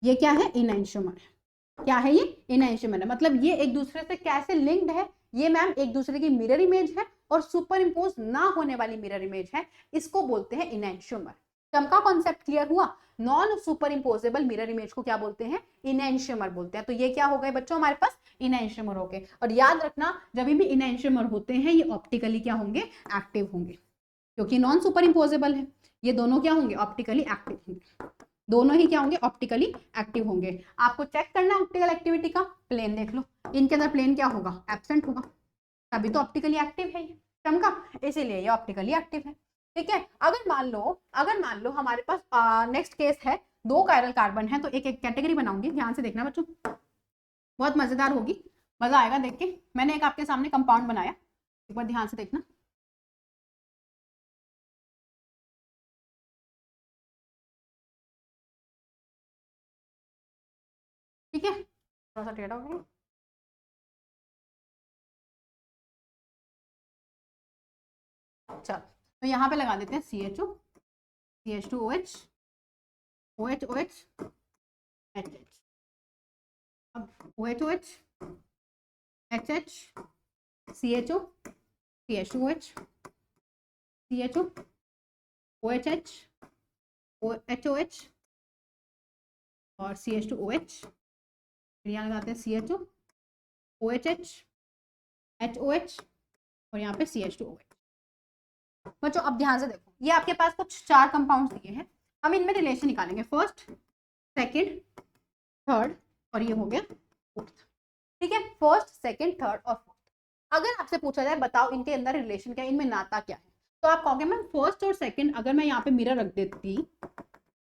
ये क्या है, इनैंशियोमर है, क्या है ये, इनैंशियोमर है। मतलब ये एक दूसरे से कैसे लिंक्ड है, ये मैम एक दूसरे की मिरर इमेज है और सुपर इम्पोज ना होने वाली मिरर इमेज है, इसको बोलते हैं इनैंशियोमर। टर्म का कॉन्सेप्ट क्लियर हुआ, non superimposable mirror image को क्या बोलते हैं, इनैंशियोमर बोलते हैं। तो ये क्या हो गए बच्चों हमारे पास, इनैंशियोमर हो गए। और याद रखना जब भी इनैंशियोमर होते हैं ये ऑप्टिकली क्या होंगे, एक्टिव होंगे, क्योंकि नॉन सुपर इम्पोजेबल है, ये दोनों क्या होंगे, ऑप्टिकली एक्टिव होंगे, दोनों ही क्या होंगे, ऑप्टिकली एक्टिव होंगे। आपको चेक करना है ऑप्टिकल एक्टिविटी का, प्लेन देख लो, इनके अंदर प्लेन क्या होगा, एब्सेंट होगा, तभी तो ऑप्टिकली एक्टिव है ये चमका, इसीलिए ये ऑप्टिकली एक्टिव है, ठीक है। अगर मान लो हमारे पास नेक्स्ट केस है, दो कायरल कार्बन है, तो एक एक कैटेगरी बनाऊंगी, ध्यान से देखना बच्चों, बहुत मजेदार होगी, मजा आएगा देख के। मैंने एक आपके सामने कंपाउंड बनाया, एक बार ध्यान से देखना, ठीक है, थोड़ा सा टेढ़ा हो गया, चल तो यहाँ पे लगा देते हैं CHO, CH2OH, OH OH HH, अब OH OH HH CHO CH2OH CHO OHH OHOH और CH2OH, फिर यहाँ लगाते हैं CHO OHH HOH और यहाँ पे CH2OH। बच्चों अब ध्यान से देखो, ये आपके पास कुछ चार कंपाउंड्स दिए हैं, हम इनमें रिलेशन निकालेंगे, फर्स्ट सेकंड थर्ड और ये हो गया फोर्थ, ठीक है, फर्स्ट सेकंड थर्ड और फोर्थ। अगर आपसे पूछा जाए बताओ इनके अंदर रिलेशन क्या है, इनमें नाता क्या है, तो आप कहोगे मैम फर्स्ट और सेकंड, अगर मैं यहाँ पे मिरर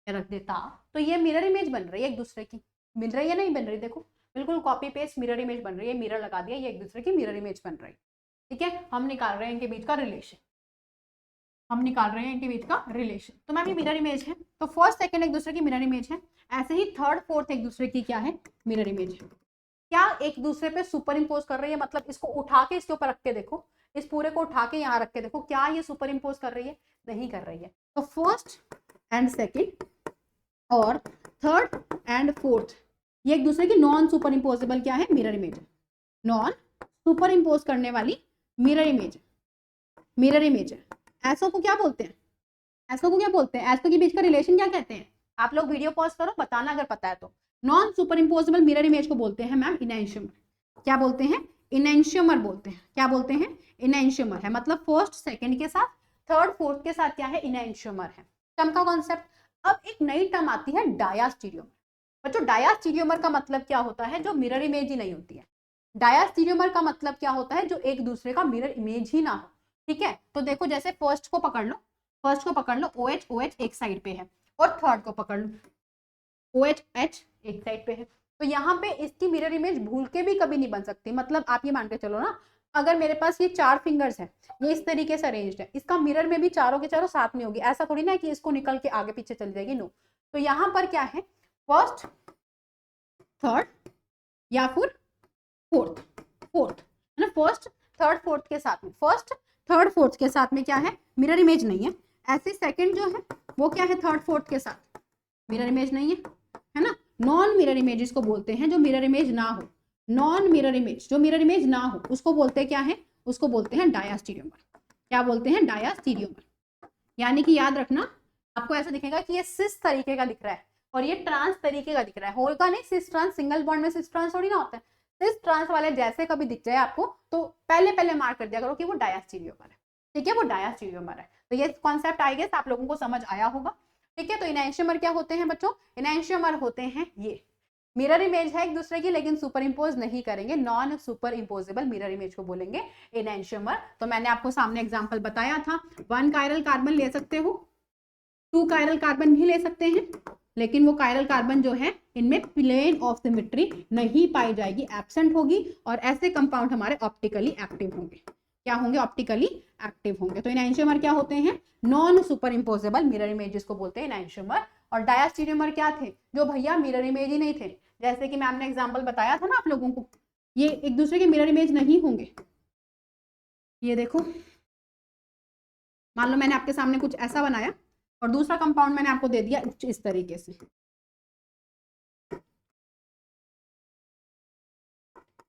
रख देता तो ये मिरर इमेज बन रही है एक दूसरे की, मिल रही है नहीं बन रही, देखो बिल्कुल कॉपी पेस्ट मिरर इमेज बन रही है, मिरर लगा दिया, ये एक दूसरे की मिरर इमेज बन रही है, ठीक है। हम निकाल रहे हैं इनके बीच का रिलेशन, तो मैम ये मिरर इमेज है, तो फर्स्ट सेकंड एक दूसरे की मिरर इमेज है, ऐसे ही थर्ड फोर्थ एक दूसरे की क्या है, मिरर इमेज है। क्या एक दूसरे पे सुपर इम्पोज कर रही है, मतलब इसको उठा के इसके ऊपर रख के देखो, इस पूरे को उठा के यहाँ रख के देखो, क्या ये सुपर इम्पोज कर रही है, नहीं कर रही है। तो फर्स्ट एंड सेकंड और थर्ड एंड फोर्थ ये एक दूसरे की नॉन सुपर इम्पोजेबल क्या है, मिरर इमेज है, नॉन सुपर इम्पोज करने वाली मिरर इमेज, मिरर इमेज है। एसओ को क्या बोलते हैं, एसओ को क्या बोलते हैं, एसओ के बीच का रिलेशन क्या कहते हैं? आप लोग वीडियो पॉज करो, बताना अगर पता है तो। Non superimposable mirror image को बोलते हैं मैम इनैंशियोमर। क्या बोलते हैं? इनैंशियोमर बोलते हैं। क्या बोलते हैं? इनैंशियोमर है, मतलब फर्स्ट सेकंड के साथ, थर्ड फोर्थ के साथ क्या है? इनैंशियोमर है। टर्म का कॉन्सेप्ट। अब एक नई टर्म आती है डायास्टीरियोमर। बच्चों डायास्टीरियोमर का मतलब क्या होता है? जो मिरर इमेज ही नहीं होती है। डायास्टीरियोमर का मतलब क्या होता है? जो एक दूसरे का मिरर इमेज ही ना हो। ठीक है, तो देखो जैसे फर्स्ट को पकड़ लो, फर्स्ट को पकड़ लो, OH OH एक साइड पे है, और थर्ड को पकड़ लो, OH H एक साइड पे है। तो यहाँ पे इसकी मिरर इमेज भूल के भी कभी नहीं बन सकती। मतलब आप ये मान के चलो ना, अगर मेरे पास ये 4 फिंगर्स है, ये इस तरीके से अरेंज्ड है, इसका मिरर में भी चारों के चारों साथ में होगी। ऐसा थोड़ी ना कि इसको निकल के आगे पीछे चली जाएगी, नो। तो यहाँ पर क्या है? फर्स्ट, थर्ड या फिर फोर्थ, फोर्थ है ना, फर्स्ट थर्ड फोर्थ के साथ में, फर्स्ट थर्ड फोर्थ के साथ में क्या है? मिरर इमेज नहीं है। ऐसे सेकंड जो है वो क्या है? थर्ड फोर्थ के साथ मिरर इमेज नहीं है ना। नॉन मिरर इमेज इसको बोलते हैं, जो मिरर इमेज ना हो। नॉन मिरर इमेज, जो मिरर इमेज ना हो, उसको बोलते हैं क्या है? उसको बोलते हैं डायास्टीरियोमर। क्या बोलते हैं? डायास्टीरियोमर। यानी कि याद रखना, आपको ऐसा दिखेगा कि ये सिस तरीके का दिख रहा है और ये ट्रांस तरीके का दिख रहा है, होगा नहीं। सिस ट्रांस, सिंगल बॉन्ड में सिस ट्रांस थोड़ी ना होता है। सिस ट्रांस वाले जैसे कभी दिख जाए आपको, तो पहले पहले मार्क कर दिया करो कि वो डायास्टीरियोमर है। ठीक है, वो डायास्टीरियोमर है। तो ये कॉन्सेप्ट आई गेस आप लोगों को समझ आया होगा। ठीक है, तो इनैंशियोमर क्या होते हैं बच्चों? इनैंशियोमर होते हैं ये मिरर इमेज है एक दूसरे की, लेकिन सुपर इम्पोज नहीं करेंगे। Non superimposable mirror image को बोलेंगे इनैंशियोमर। तो मैंने आपको सामने एग्जांपल बताया था, 1 कायरल कार्बन ले सकते हो, 2 कायरल कार्बन भी ले सकते हैं, लेकिन वो कायरल कार्बन जो है इनमें प्लेन ऑफ सिमेट्री नहीं पाई जाएगी, एब्सेंट होगी। और ऐसे कंपाउंड हमारे ऑप्टिकली एक्टिव होंगे। क्या होंगे? ऑप्टिकली एक्टिव होंगे। तो इनैंशियोमर क्या होते हैं? Non superimposable mirror image को बोलते हैं इनैंशियोमर। और डायास्टीरियोमर क्या थे? जो भैया मिरर इमेज ही नहीं थे। जैसे कि मैम ने एग्जाम्पल बताया था ना आप लोगों को, ये एक दूसरे के मिरर इमेज नहीं होंगे। ये देखो, मान लो मैंने आपके सामने कुछ ऐसा बनाया और दूसरा कंपाउंड मैंने आपको दे दिया इस तरीके से।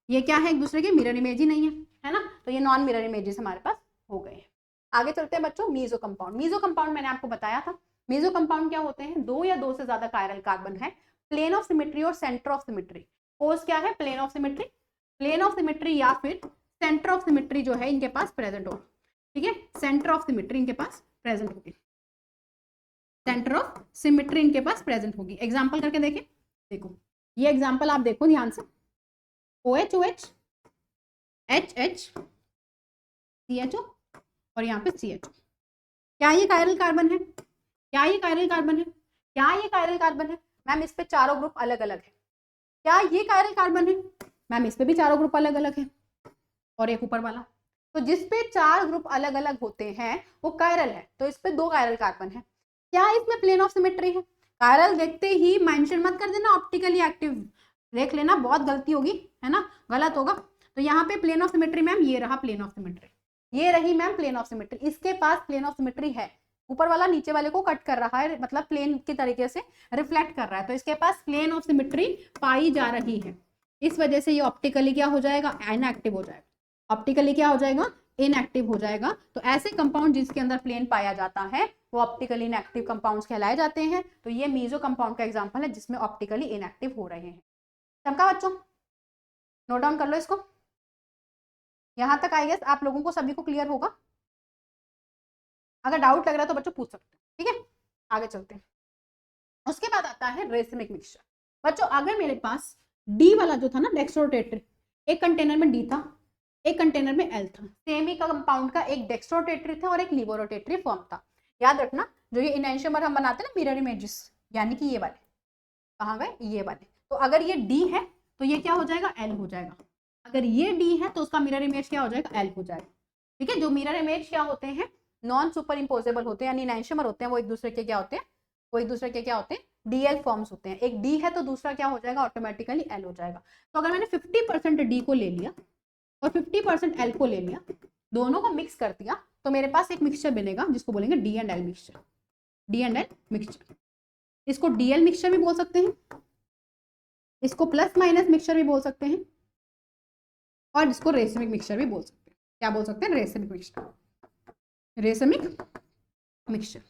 ये क्या है? एक दूसरे के मिरर इमेज ही नहीं है ना। तो ये नॉन मिरर इमेजेस हमारे पास हो गए हैं। आगे चलते हैं बच्चों, मीजो कंपाउंड। मीजो कंपाउंड मैंने आपको बताया था। मीजो कंपाउंड क्या होते हैं? 2 या 2 से ज्यादा कायरल कार्बन है, प्लेन ऑफ सिमेट्री और सेंटर ऑफ सिमेट्री। कोर्स क्या है? Plane of symmetry, plane of symmetry या फिर सेंटर ऑफ सिमेट्री जो है इनके पास प्रेजेंट हो। ठीक है, सेंटर ऑफ सिमेट्री इनके पास प्रेजेंट होगी, सेंटर ऑफ सिमेट्री इनके पास प्रेजेंट होगी। एग्जांपल करके देखें, देखो ये एग्जांपल आप देखो ध्यान से, OH OH HH CHO और यहाँ पे CHO। क्या ये कायरल कार्बन है? क्या ये कायरल कार्बन है? क्या ये कायरल कार्बन है? मैम इस पे चारों ग्रुप अलग अलग है। क्या ये कायरल कार्बन है? मैम इस पे भी चारों ग्रुप अलग अलग है। और एक ऊपर वाला, तो जिस पे 4 ग्रुप अलग अलग होते हैं वो कायरल है। तो इस पे 2 कायरल कार्बन है। क्या इसमें प्लेन ऑफ सिमेट्री है? कायरल देखते ही मेंशन मत कर देना ऑप्टिकली एक्टिव, देख लेना, बहुत गलती होगी, है ना, गलत होगा। तो यहाँ पे प्लेन ऑफ सिमेट्री मैम ये रहा प्लेन ऑफ सिमेट्री, ये रही मैम प्लेन ऑफ सिमेट्री। इसके पास प्लेन ऑफ सिमेट्री है, ऊपर वाला नीचे वाले को कट कर रहा है, मतलब प्लेन के तरीके से रिफ्लेक्ट कर रहा है। तो इसके पास प्लेन ऑफ सिमेट्री पाई जा रही है, इस वजह से ये ऑप्टिकली क्या हो जाएगा? इनएक्टिव हो जाएगा। ऑप्टिकली क्या हो जाएगा? इनएक्टिव हो जाएगा। तो ऐसे कंपाउंड जिसके अंदर प्लेन पाया जाता है वो ऑप्टिकली इनएक्टिव कंपाउंड्स कहलाए जाते हैं। तो ये मीजो कंपाउंड का एग्जांपल है जिसमें ऑप्टिकली इनएक्टिव हो रहे हैं। समझा बच्चों? नोट डाउन कर लो इसको। यहां तक आई गेस आप लोगों को सभी को क्लियर होगा। अगर डाउट लग रहा है तो बच्चों पूछ सकते हैं। ठीक है, आगे चलते हैं। उसके बाद आता है रेसिमिक मिक्सचर। बच्चों अगर मेरे पास डी वाला जो था ना डेक्स्ट्रोरोटेटरी, एक कंटेनर में डी था, एक कंटेनर में एल था, सेम ही कंपाउंड का एक डेक्स्ट्रोरोटेटरी था और एक लिबोरोटेटरी फॉर्म था। याद रखना, जो ये इनैंशियोमर हम बनाते हैं ना मिरर इमेजेस, यानी कि ये वाले कहाँ गए? ये वाले। तो अगर ये डी है तो ये क्या हो जाएगा? एल हो जाएगा। अगर ये डी है तो उसका मिरर इमेज क्या हो जाएगा? एल हो जाएगा। ठीक है, जो मिरर इमेज क्या होते हैं? नॉन सुपर इम्पोजेबल होते हैं, यानी इनैंशियोमर होते हैं, वो एक दूसरे के क्या होते हैं? वो एक दूसरे के क्या होते हैं? डीएल फॉर्म्स होते हैं। एक डी है तो दूसरा क्या हो जाएगा? ऑटोमेटिकली एल हो जाएगा। तो अगर मैंने 50% डी को ले लिया और 50% एल को ले लिया, दोनों को मिक्स कर दिया, तो मेरे पास एक मिक्सचर बनेगा जिसको बोलेंगे D and L mixture. D and L mixture, इसको डीएल मिक्सचर भी बोल सकते हैं, इसको प्लस माइनस मिक्सचर भी बोल सकते हैं, और इसको रेसिमिक मिक्सचर भी बोल सकते हैं। क्या बोल सकते हैं, रेसमिक मिक्सचर, रेसमिक मिक्सचर।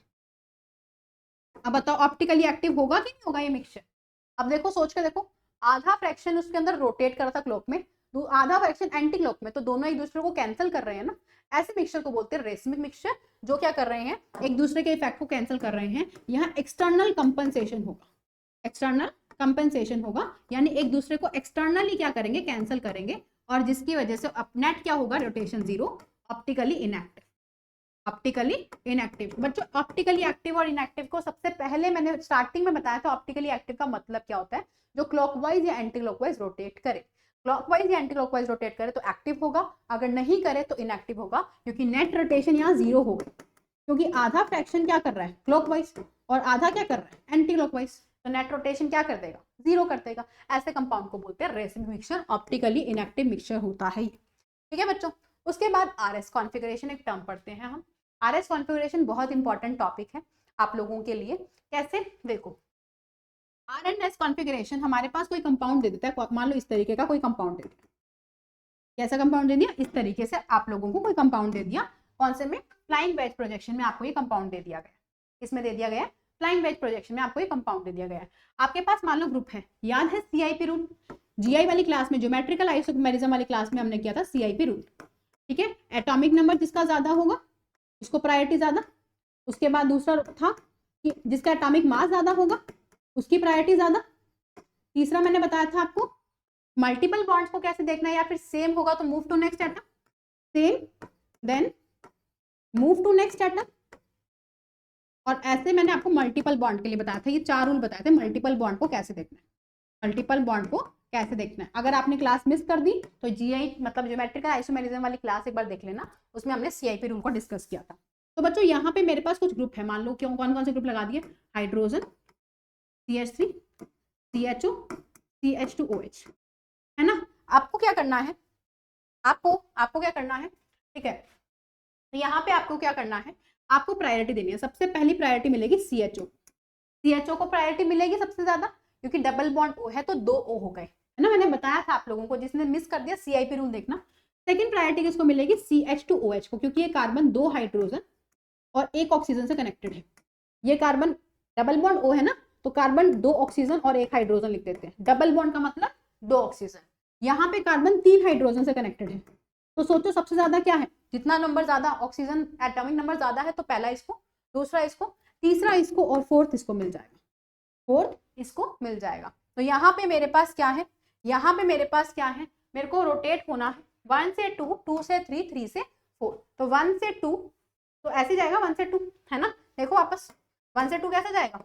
अब बताओ ऑप्टिकली एक्टिव होगा कि नहीं होगा ये मिक्सचर। अब देखो सोच के देखो, आधा फ्रैक्शन उसके अंदर रोटेट कर रहा था क्लॉक में, तो आधा फ्रैक्शन एंटी क्लॉक में, तो दोनों एक दूसरे को कैंसिल कर रहे हैं ना। ऐसे मिक्सचर को बोलते हैं रेसमिक मिक्सचर, जो क्या कर रहे हैं, एक दूसरे के इफेक्ट को कैंसिल कर रहे हैं। यहाँ एक्सटर्नल कंपनसेशन होगा, एक्सटर्नल कंपनसेशन होगा, यानी एक दूसरे को एक्सटर्नली क्या करेंगे, कैंसिल करेंगे, और जिसकी वजह से नेट क्या होगा, rotation zero, optically inactive. Optically inactive बच्चों, ऑप्टिकली एक्टिव और इनएक्टिव को सबसे पहले मैंने स्टार्टिंग में बताया था, ऑप्टिकली एक्टिव का मतलब क्या होता है, जो क्लॉकवाइज या एंटी क्लॉकवाइज रोटेट करे। क्लॉकवाइज या एंटी क्लॉकवाइज रोटेट करे तो एक्टिव होगा, अगर नहीं करे तो इनएक्टिव होगा, क्योंकि नेट रोटेशन यहाँ जीरो होगा, क्योंकि आधा फ्रैक्शन क्या कर रहा है, क्लॉकवाइज, और आधा क्या कर रहा है, एंटी क्लॉकवाइज, तो नेट रोटेशन क्या कर देगा, जीरो कर देगा। ऐसे कंपाउंड को बोलते हैं racemic mixture, optically inactive mixture होता है। ठीक है बच्चों, उसके बाद आरएस कॉन्फ़िगरेशन एक टर्म पढ़ते हैं हम। आरएस कॉन्फ़िगरेशन बहुत इंपॉर्टेंट टॉपिक है आप लोगों के लिए। कैसे, देखो आरएनएस कॉन्फ़िगरेशन, हमारे पास कोई कंपाउंड दे देता है, मान लो इस तरीके का कोई कंपाउंड दे दिया, कैसा कंपाउंड दे दिया, इस तरीके से आप लोगों को कोई कंपाउंड दे दिया, कौन से में, फ्लाइंग वेज प्रोजेक्शन में आपको ये कंपाउंड दे दिया गया, इसमें दे दिया गया फ्लाइंग वेज प्रोजेक्शन में आपको ये कंपाउंड दे दिया गया है। आपके पास मान लो ग्रुप है, याद है सीआईपी रूल, जीआई वाली क्लास में, ज्योमेट्रिकल आइसोमेरिज्म वाली क्लास में हमने किया था सीआईपी रूल। ठीक है, एटॉमिक नंबर जिसका ज्यादा होगा उसको प्रायोरिटी ज्यादा, उसके बाद दूसरा था कि जिसका एटॉमिक मास ज्यादा होगा उसकी प्रायोरिटी ज्यादा, तीसरा मैंने बताया था आपको मल्टीपल बॉन्ड्स को कैसे देखना है, या फिर सेम होगा तो move to next atom, same then move to next atom, और ऐसे मैंने आपको मल्टीपल बॉन्ड के लिए बताया था, ये 4 रूल बताए थे मल्टीपल बॉन्ड को कैसे देखना है, मल्टीपल बॉन्ड को कैसे देखना है। अगर आपने क्लास मिस कर दी तो जीआई मतलब ज्योमेट्रिकल आइसोमेरिज्म वाली क्लास एक बार देख लेना, उसमें हमने सीआईपी रूल को डिस्कस किया था। तो बच्चों यहाँ पे मेरे पास कुछ ग्रुप है, मान लो क्यों, कौन कौन से ग्रुप लगा दिए, हाइड्रोजन, CH3, CHO, CH2OH, है ना। आपको क्या करना है, आपको क्या करना है, ठीक है, तो यहाँ पे आपको क्या करना है, आपको प्रायोरिटी देनी है। सबसे पहली प्रायोरिटी मिलेगी CHO को प्रायोरिटी मिलेगी सबसे ज्यादा, क्योंकि डबल बॉन्ड O है तो 2 O हो गए, है ना, मैंने बताया था आप लोगों को, जिसने मिस कर दिया सीआईपी रूल देखना। सेकंड प्रायोरिटी किसको मिलेगी, CH2OH को, क्योंकि ये कार्बन 2 हाइड्रोजन और 1 ऑक्सीजन से कनेक्टेड है। ये कार्बन डबल बॉन्ड O है ना, तो कार्बन 2 ऑक्सीजन और 1 हाइड्रोजन लिख देते हैं, डबल बॉन्ड का मतलब 2 ऑक्सीजन, यहाँ पे कार्बन 3 हाइड्रोजन से कनेक्टेड है। तो सोचो सबसे ज्यादा क्या है, जितना नंबर ज्यादा ऑक्सीजन एटॉमिक नंबर ज्यादा है तो पहला इसको, दूसरा इसको, तीसरा इसको, और फोर्थ इसको मिल जाएगा, फोर्थ इसको मिल जाएगा। तो यहाँ पे मेरे पास क्या है, यहाँ पे मेरे पास क्या है, मेरे को रोटेट होना है 1 से 2, 2 से 3, 3 से 4, तो 1 से 2, तो ऐसे जाएगा 1 से 2, है ना, देखो वापस 1 से 2 कैसे जाएगा,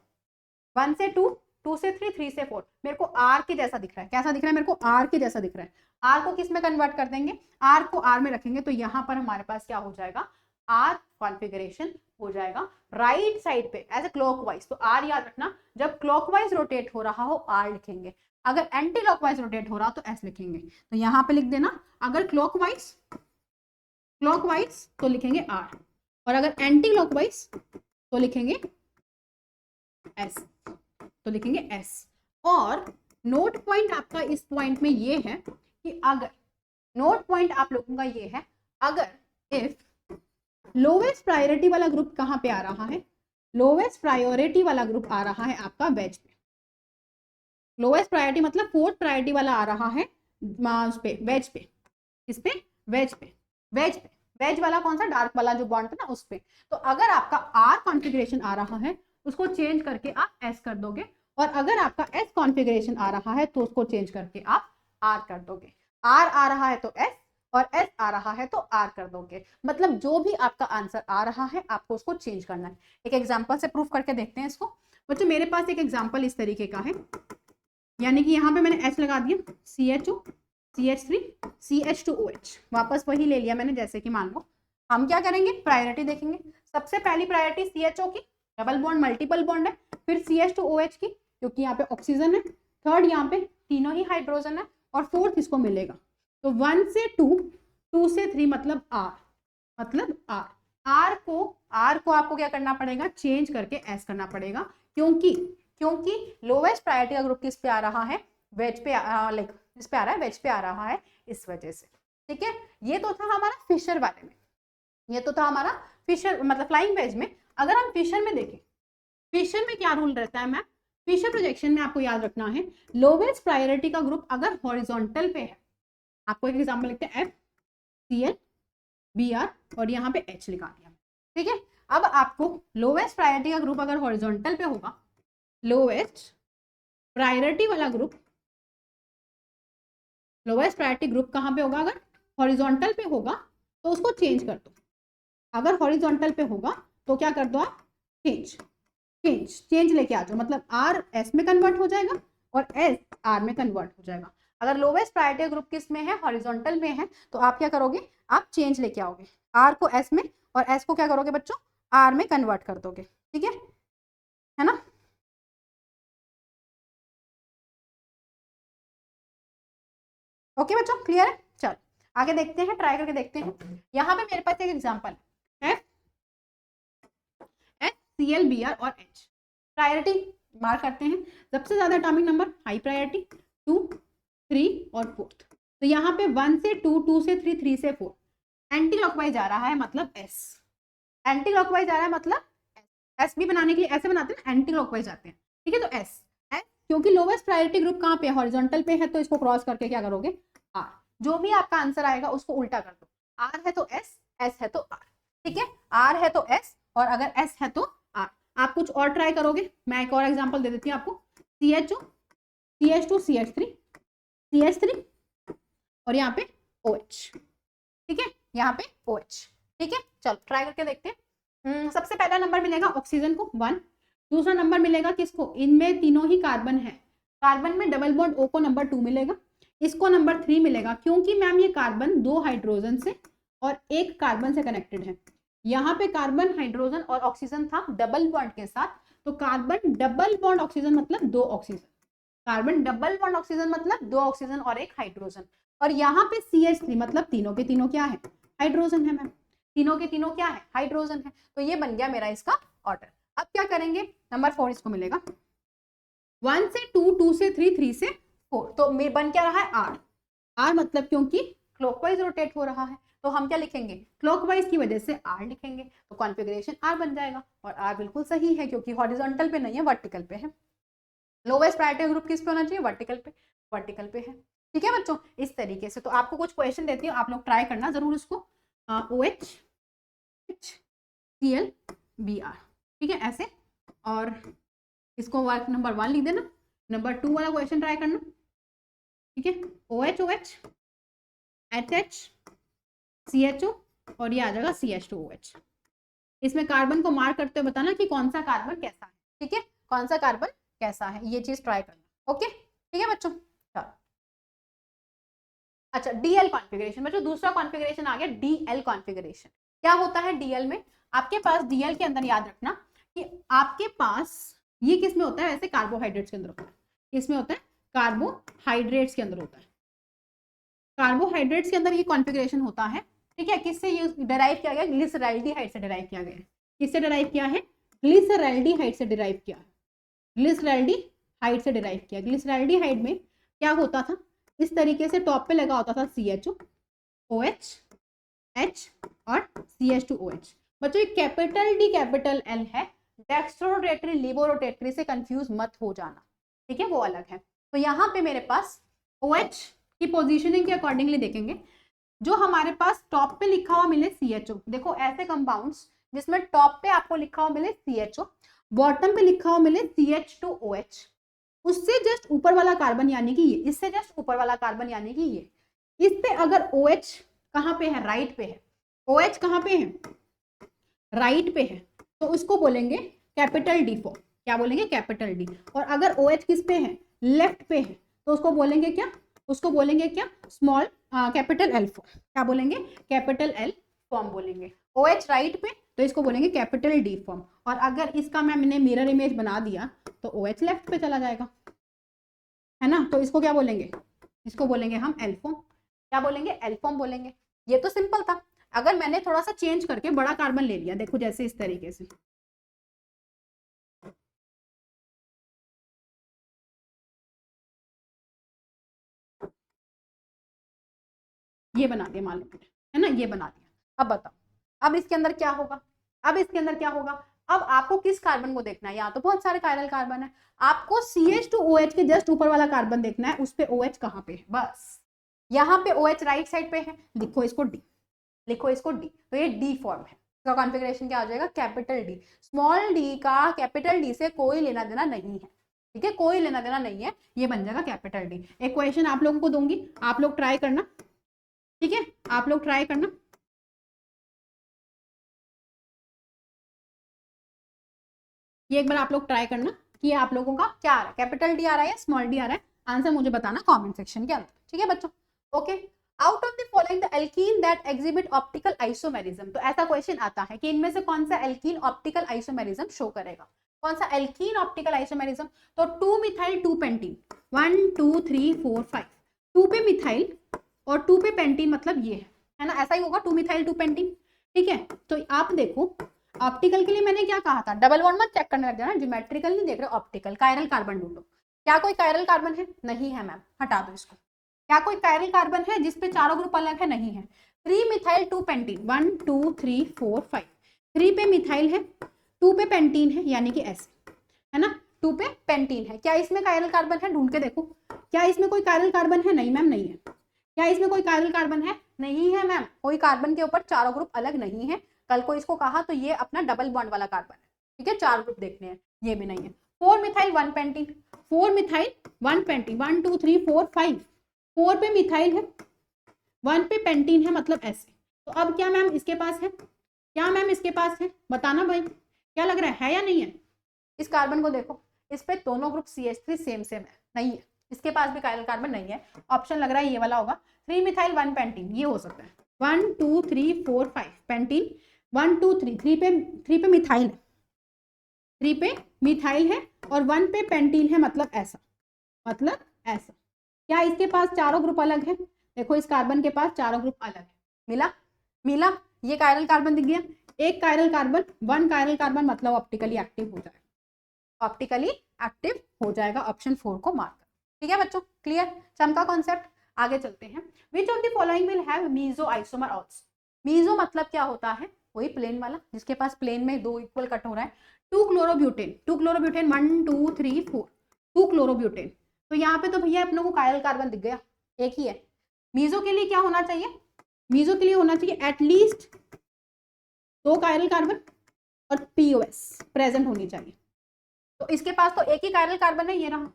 1 से 2, 2 से 3, 3 से 4, मेरे को आर के जैसा दिख रहा है, कैसा दिख रहा है, मेरे को आर के जैसा दिख रहा है। आर को किस में कन्वर्ट कर देंगे, आर को आर में रखेंगे, तो यहाँ पर हमारे पास क्या हो जाएगा, आर कॉन्फ़िगरेशन हो जाएगा राइट साइड पे एज ए क्लॉकवाइज। तो आर याद रखना, जब क्लॉकवाइज रोटेट हो रहा हो आर लिखेंगे, अगर एंटी क्लॉकवाइज रोटेट हो रहा हो तो एस लिखेंगे। तो यहाँ पे लिख देना, अगर क्लॉकवाइज तो लिखेंगे आर, और अगर एंटी क्लॉकवाइज तो लिखेंगे एस, तो लिखेंगे एस। और नोट पॉइंट आपका इस पॉइंट में ये है कि अगर, नोट पॉइंट आप लोगों का ये है, अगर इफ लोवेस्ट प्रायोरिटी वाला ग्रुप कहां पे आ रहा है, लोवेस्ट प्रायोरिटी वाला ग्रुप आ रहा है आपका वेज पे, लोवेस्ट प्रायोरिटी मतलब फोर्थ प्रायोरिटी वाला आ रहा है उस पे, वेज पे, इस पे, वेज पे, वेज पे, वेज वाला कौन सा, डार्क वाला जो बॉन्ड था ना उस पे। तो अगर आपका आर कॉन्फ़िगरेशन आ रहा है उसको चेंज करके आप एस कर दोगे, और अगर आपका एस कॉन्फ़िगरेशन आ रहा है तो उसको चेंज करके आप आर कर दोगे। आर आ रहा है तो एस, और एस आ रहा है तो आर कर दोगे, मतलब जो भी आपका आंसर आ रहा है आपको उसको चेंज करना है। एक एग्जांपल से प्रूफ करके देखते हैं इसको। बच्चों मेरे पास एक एग्जांपल इस तरीके का है, यानी कि यहाँ पे मैंने H लगा दिया, CHO, CH3, CH2OH, वापस वही ले लिया मैंने, जैसे कि मान लो हम क्या करेंगे, प्रायोरिटी देखेंगे। सबसे पहली प्रायोरिटी CHO की, डबल बॉन्ड मल्टीपल बॉन्ड है, फिर CH2OH की क्योंकि यहाँ पे ऑक्सीजन है, थर्ड यहाँ पे तीनों ही हाइड्रोजन है, और फोर्थ इसको मिलेगा। तो 1 से 2, 2 से 3 मतलब आर, मतलब आर, आर को आपको क्या करना पड़ेगा, चेंज करके एस करना पड़ेगा, क्योंकि लोवेस्ट प्रायोरिटी का ग्रुप किस पे आ रहा है, वेज पे, लाइक इस पे आ रहा है, वेज पे आ रहा है, इस वजह से। ठीक है, ये तो था हमारा फिशर वाले में, ये तो था हमारा फिशर मतलब फ्लाइंग वेज में। अगर हम फिशर में देखें, फिशर में क्या रूल रहता है मैम, फिशर प्रोजेक्शन में आपको याद रखना है लोवेस्ट प्रायोरिटी का ग्रुप अगर हॉरिजॉन्टल पे है, आपको एक एग्जांपल लिखते हैं F C L B R और यहाँ पे एच लिखा दिया, ठीक है। अब आपको लोवेस्ट प्रायोरिटी का ग्रुप अगर हॉरिजॉन्टल पे होगा, लोवेस्ट प्रायोरिटी वाला ग्रुप, लोवेस्ट प्रायोरिटी ग्रुप कहाँ पे होगा, अगर हॉरिजॉन्टल पे होगा तो उसको चेंज कर दो, अगर हॉरिजॉन्टल पे होगा तो क्या कर दो आप, चेंज चेंज लेके आ जाओ, मतलब आर एस में कन्वर्ट हो जाएगा और एस आर में कन्वर्ट हो जाएगा। अगर लोवेस्ट प्रायोरिटी ग्रुप किस में है, हॉरिजॉन्टल में है, तो आप क्या करोगे, आप चेंज लेके आओगे, आर को एस में और एस को क्या करोगे बच्चों, आर में कन्वर्ट कर दोगे, ठीक है ना। ओके बच्चों, क्लियर है। चलो आगे देखते हैं, ट्राई करके देखते हैं। यहाँ पे मेरे पास एक एग्जांपल है, H C L B R और एच, प्रायोरिटी मार्क करते हैं, सबसे ज्यादा एटॉमिक नंबर हाई प्रायोरिटी 2 3 और 4, तो यहाँ पे 1 से 2, 2 से 3, 3 से 4, एंटी क्लॉकवाइज जा रहा है मतलब एस, एंटी क्लॉकवाइज जा रहा है मतलब एस भी बनाने के लिए ऐसे बनाते हैं, एंटी क्लॉकवाइज जाते हैं, ठीक है। तो एस एस क्योंकि लोवेस्ट प्रायोरिटी ग्रुप कहाँ पे, हॉरिजॉन्टल पे है, तो इसको क्रॉस करके क्या करोगे, आर, जो भी आपका आंसर आएगा उसको उल्टा कर दो, आर है तो एस है तो आर, ठीक है, आर है तो एस और अगर एस है तो आर। आप कुछ और ट्राई करोगे, मैं एक और एग्जांपल दे देती हूँ आपको, C H O C H two C H three C H three और यहाँ पे ओ एच, ठीक है, यहाँ पे ओ एच, ठीक है। चलो ट्राई करके देखते हैं। सबसे पहला नंबर मिलेगा ऑक्सीजन को 1, दूसरा नंबर मिलेगा किसको, इनमें तीनों ही कार्बन है, कार्बन में डबल बॉन्ड ओ को नंबर 2 मिलेगा, इसको नंबर 3 मिलेगा, क्योंकि मैम ये कार्बन 2 हाइड्रोजन से और 1 कार्बन से कनेक्टेड है, यहाँ पे कार्बन हाइड्रोजन और ऑक्सीजन था डबल बॉन्ड के साथ, तो कार्बन डबल बॉन्ड ऑक्सीजन मतलब 2 oxygen, carbon double bond oxygen मतलब 2 ऑक्सीजन और 1 हाइड्रोजन, और यहाँ पे CH3 मतलब तीनों के तीनों क्या है, हाइड्रोजन है मैम, तीनों के तीनों क्या है, हाइड्रोजन है, तो ये बन गया मेरा इसका ऑर्डर। अब क्या करेंगे, नंबर 4 इसको मिलेगा, 1 से 2, 2 से 3, 3 से 4, तो बन क्या रहा है, आर, आर मतलब क्योंकि क्लॉकवाइज रोटेट हो रहा है, तो हम क्या लिखेंगे, क्लॉकवाइज की वजह से आर लिखेंगे, तो कॉन्फ़िगरेशन आर बन जाएगा, और आर बिल्कुल सही है क्योंकि हॉरिजॉन्टल पे नहीं है, वर्टिकल पे है। लोवेस्ट प्रायोरिटी ग्रुप किस पे होना चाहिए, वर्टिकल पे, वर्टिकल पे है, ठीक है बच्चों। इस तरीके से तो आपको कुछ क्वेश्चन देती हूँ, आप लोग ट्राई करना जरूर इसको, O H C L B R, ठीक है ऐसे, और इसको वर्क नंबर 1 लिख देना, नंबर 2 वाला क्वेश्चन ट्राई करना, ठीक है, O H H H C H O और ये आ जाएगा C H two O H, इसमें कार्बन को मार्क करते हुए बताना कि कौन सा कार्बन कैसा है, ठीक है, कौन सा कार्बन कैसा है, ये चीज ट्राई करना, ओके ठीक है बच्चों। चलो अच्छा, डीएल कॉन्फ़िगरेशन बच्चों, दूसरा कॉन्फ़िगरेशन आ गया डीएल कॉन्फ़िगरेशन। क्या होता है डीएल में, आपके पास डीएल के अंदर याद रखना कि आपके पास ये किस में होता है, ऐसे कार्बोहाइड्रेट्स के अंदर होता है, किसमें होता है, कार्बोहाइड्रेट्स के अंदर होता है, कार्बोहाइड्रेट्स के अंदर ये कॉन्फ़िगरेशन होता है, ठीक है। किससे ये डिराइव किया गया, ग्लिसरैल्डिहाइड से डिराइव किया गया है, किससे डिराइव किया है, ग्लिसरैल्डिहाइड से डिराइव किया है, ग्लिसरैल्डिहाइड से डिराइव किया, ग्लिसरैल्डिहाइड में क्या होता था, इस तरीके से टॉप पे लगा होता था CHO OH H और CH2OH। बच्चों ये कैपिटल D कैपिटल L है, डेक्स्ट्रोरोटेटरी लिबोरोटेटरी से कंफ्यूज मत हो जाना, ठीक है, वो अलग है। तो यहाँ पे मेरे पास OH की पोजीशनिंग के अकॉर्डिंगली देखेंगे, जो हमारे पास टॉप पे लिखा हुआ मिले CHO, देखो ऐसे कंपाउंड्स जिसमें टॉप पे आपको लिखा हुआ मिले CHO, बॉटम पे लिखा हुआ मिले CH2OH, उससे जस्ट ऊपर वाला कार्बन यानी कि ये, इससे जस्ट ऊपर वाला कार्बन यानी कि ये, इस पे अगर OH कहाँ पे है, राइट पे है, OH कहाँ पे है, राइट पे है, तो उसको बोलेंगे कैपिटल डी फॉर्म, क्या बोलेंगे, कैपिटल डी। और अगर OH किस पे है, लेफ्ट पे है, तो उसको बोलेंगे क्या, उसको बोलेंगे क्या, स्मॉल कैपिटल एल फॉर्म, क्या बोलेंगे, कैपिटल एल फॉर्म बोलेंगे। OH राइट पे तो इसको बोलेंगे कैपिटल डी फॉर्म, और अगर इसका मैंने मिरर इमेज बना दिया तो OH लेफ्ट पे चला जाएगा, है ना, तो इसको क्या बोलेंगे, इसको बोलेंगे हम एल फॉर्म, क्या बोलेंगे, एल फॉर्म बोलेंगे। ये तो सिंपल था, अगर मैंने थोड़ा सा चेंज करके बड़ा कार्बन ले लिया, देखो जैसे इस तरीके से, ये बना दिया मान लो मैंने, है ना, ये बना दिया। अब बताओ, अब इसके अंदर क्या होगा, अब इसके अंदर क्या होगा, अब आपको किस कार्बन को देखना है, यहाँ तो बहुत सारे कायरल कार्बन है, आपको CH2OH के जस्ट ऊपर वाला कार्बन देखना है, उस पे OH कहाँ पे है, बस यहाँ पे OH राइट साइड पे है, लिखो इसको D, लिखो इसको D, तो ये D फॉर्म है, इसका कॉन्फ़िगरेशन क्या हो जाएगा, कैपिटल D। स्मॉल d का कैपिटल D से कोई लेना देना नहीं है, ठीक है, कोई लेना देना नहीं है, ये बन जाएगा कैपिटल D। एक क्वेश्चन आप लोगों को दूंगी, आप लोग ट्राई करना, ठीक है, आप लोग ट्राई करना। ये एक बार आप लोग ट्राई करना कि आप लोगों का क्या आ रहा है, कैपिटल D आ रहा है या स्मॉल d आ रहा है, आंसर मुझे बताना कमेंट सेक्शन के अंदर, ठीक है बच्चों। Okay, out of the following the alkene that exhibit optical isomerism, तो ऐसा क्वेश्चन आता है कि इनमें से कौन सा एल्कीन ऑप्टिकल आइसोमेरिज्म शो करेगा, कौन सा एल्कीन ऑप्टिकल आइसोमेरिज्म, तो 2 मिथाइल 2 पेंटीन, 1 2 3 4 5, 2 पे मिथाइल और 2 पे पेंटीन, मतलब ये है ना, ऐसा ही होगा, 2 मिथाइल 2 पेंटीन, ठीक है। तो आप देखो ऑप्टिकल के लिए मैंने क्या कहा था, डबल बॉन्ड मत चेक करने लग जाना, ज्योमेट्रिकल नहीं देख रहे, ऑप्टिकल, कायरल कार्बन ढूंढो, क्या कोई कायरल कार्बन है, नहीं है मैम, हटा दो इसको। क्या कोई कायरल कार्बन है जिसपे चारों ग्रुप अलग है, नहीं है। 3 मिथाइल 2 पेंटीन, 1 2 3 4 5, 3 पे मिथाइल है, 2 पे पेंटीन है, यानी कि ऐसे, है ना, 2 पे पेंटीन है, क्या इसमें कायरल कार्बन है, ढूंढ के देखो, क्या इसमें कोई कायरल कार्बन है, नहीं मैम नहीं है। क्या इसमें कोई कायरल कार्बन है, नहीं है मैम, कोई कार्बन के ऊपर चारों ग्रुप अलग नहीं है, कल को इसको कहा तो ये अपना डबल बॉन्ड वाला कार्बन है, ठीक है, 4 ग्रुप देखने हैं, ये भी नहीं है। 4 मिथाइल 1 पेंटीन, 4 मिथाइल 1 पेंटीन, 1 2 3 4 5, 4 पे मिथाइल है, 1 पे पेंटीन है, मतलब ऐसे। तो अब क्या मैम इसके पास है, क्या मैम इसके पास है, बताना भाई, क्या लग रहा है या नहीं है। इस कार्बन को देखो, इस पे दोनों ग्रुप CH3 सेम सेम है, नहीं है, इसके पास भी कायरल कार्बन नहीं है, ऑप्शन लग रहा है ये वाला होगा, 3 मिथाइल 1 पेंटीन, ये हो सकता है, 1 2 3 4 5 पेंटीन, 1 2 3, 3 पे मिथाइल है, 3 पे मिथाइल है और 1 पे पेंटीन है, मतलब ऐसा, मतलब ऐसा। क्या इसके पास चारों ग्रुप अलग है, देखो इस कार्बन के पास चारों ग्रुप अलग है, मिला, मिला, ये कायरल कार्बन दिख गया, एक कायरल कार्बन, 1 कायरल कार्बन, मतलब ऑप्टिकली एक्टिव हो जाएगा, ऑप्टिकली एक्टिव हो जाएगा, ऑप्शन 4 को मार्क कर, ठीक है बच्चों, क्लियर, चमका कॉन्सेप्ट। आगे चलते हैं, which of the following will have meso isomer also, meso मतलब क्या होता है, वही प्लेन वाला, जिसके पास प्लेन में 2 इक्वल कट हो रहा है, 2 क्लोरोब्यूटेन, 2 क्लोरोब्यूटेन 1 2 3 4, 2 क्लोरोब्यूटेन, तो यहाँ पे तो भैया अपने को कायरल कार्बन दिख गया, एक ही है। मीजो के लिए क्या होना चाहिए, मीजो के लिए होना चाहिए एटलीस्ट 2 कायरल कार्बन और POS प्रेजेंट होनी चाहिए, तो इसके पास तो एक ही कायरल कार्बन है, ये रहा,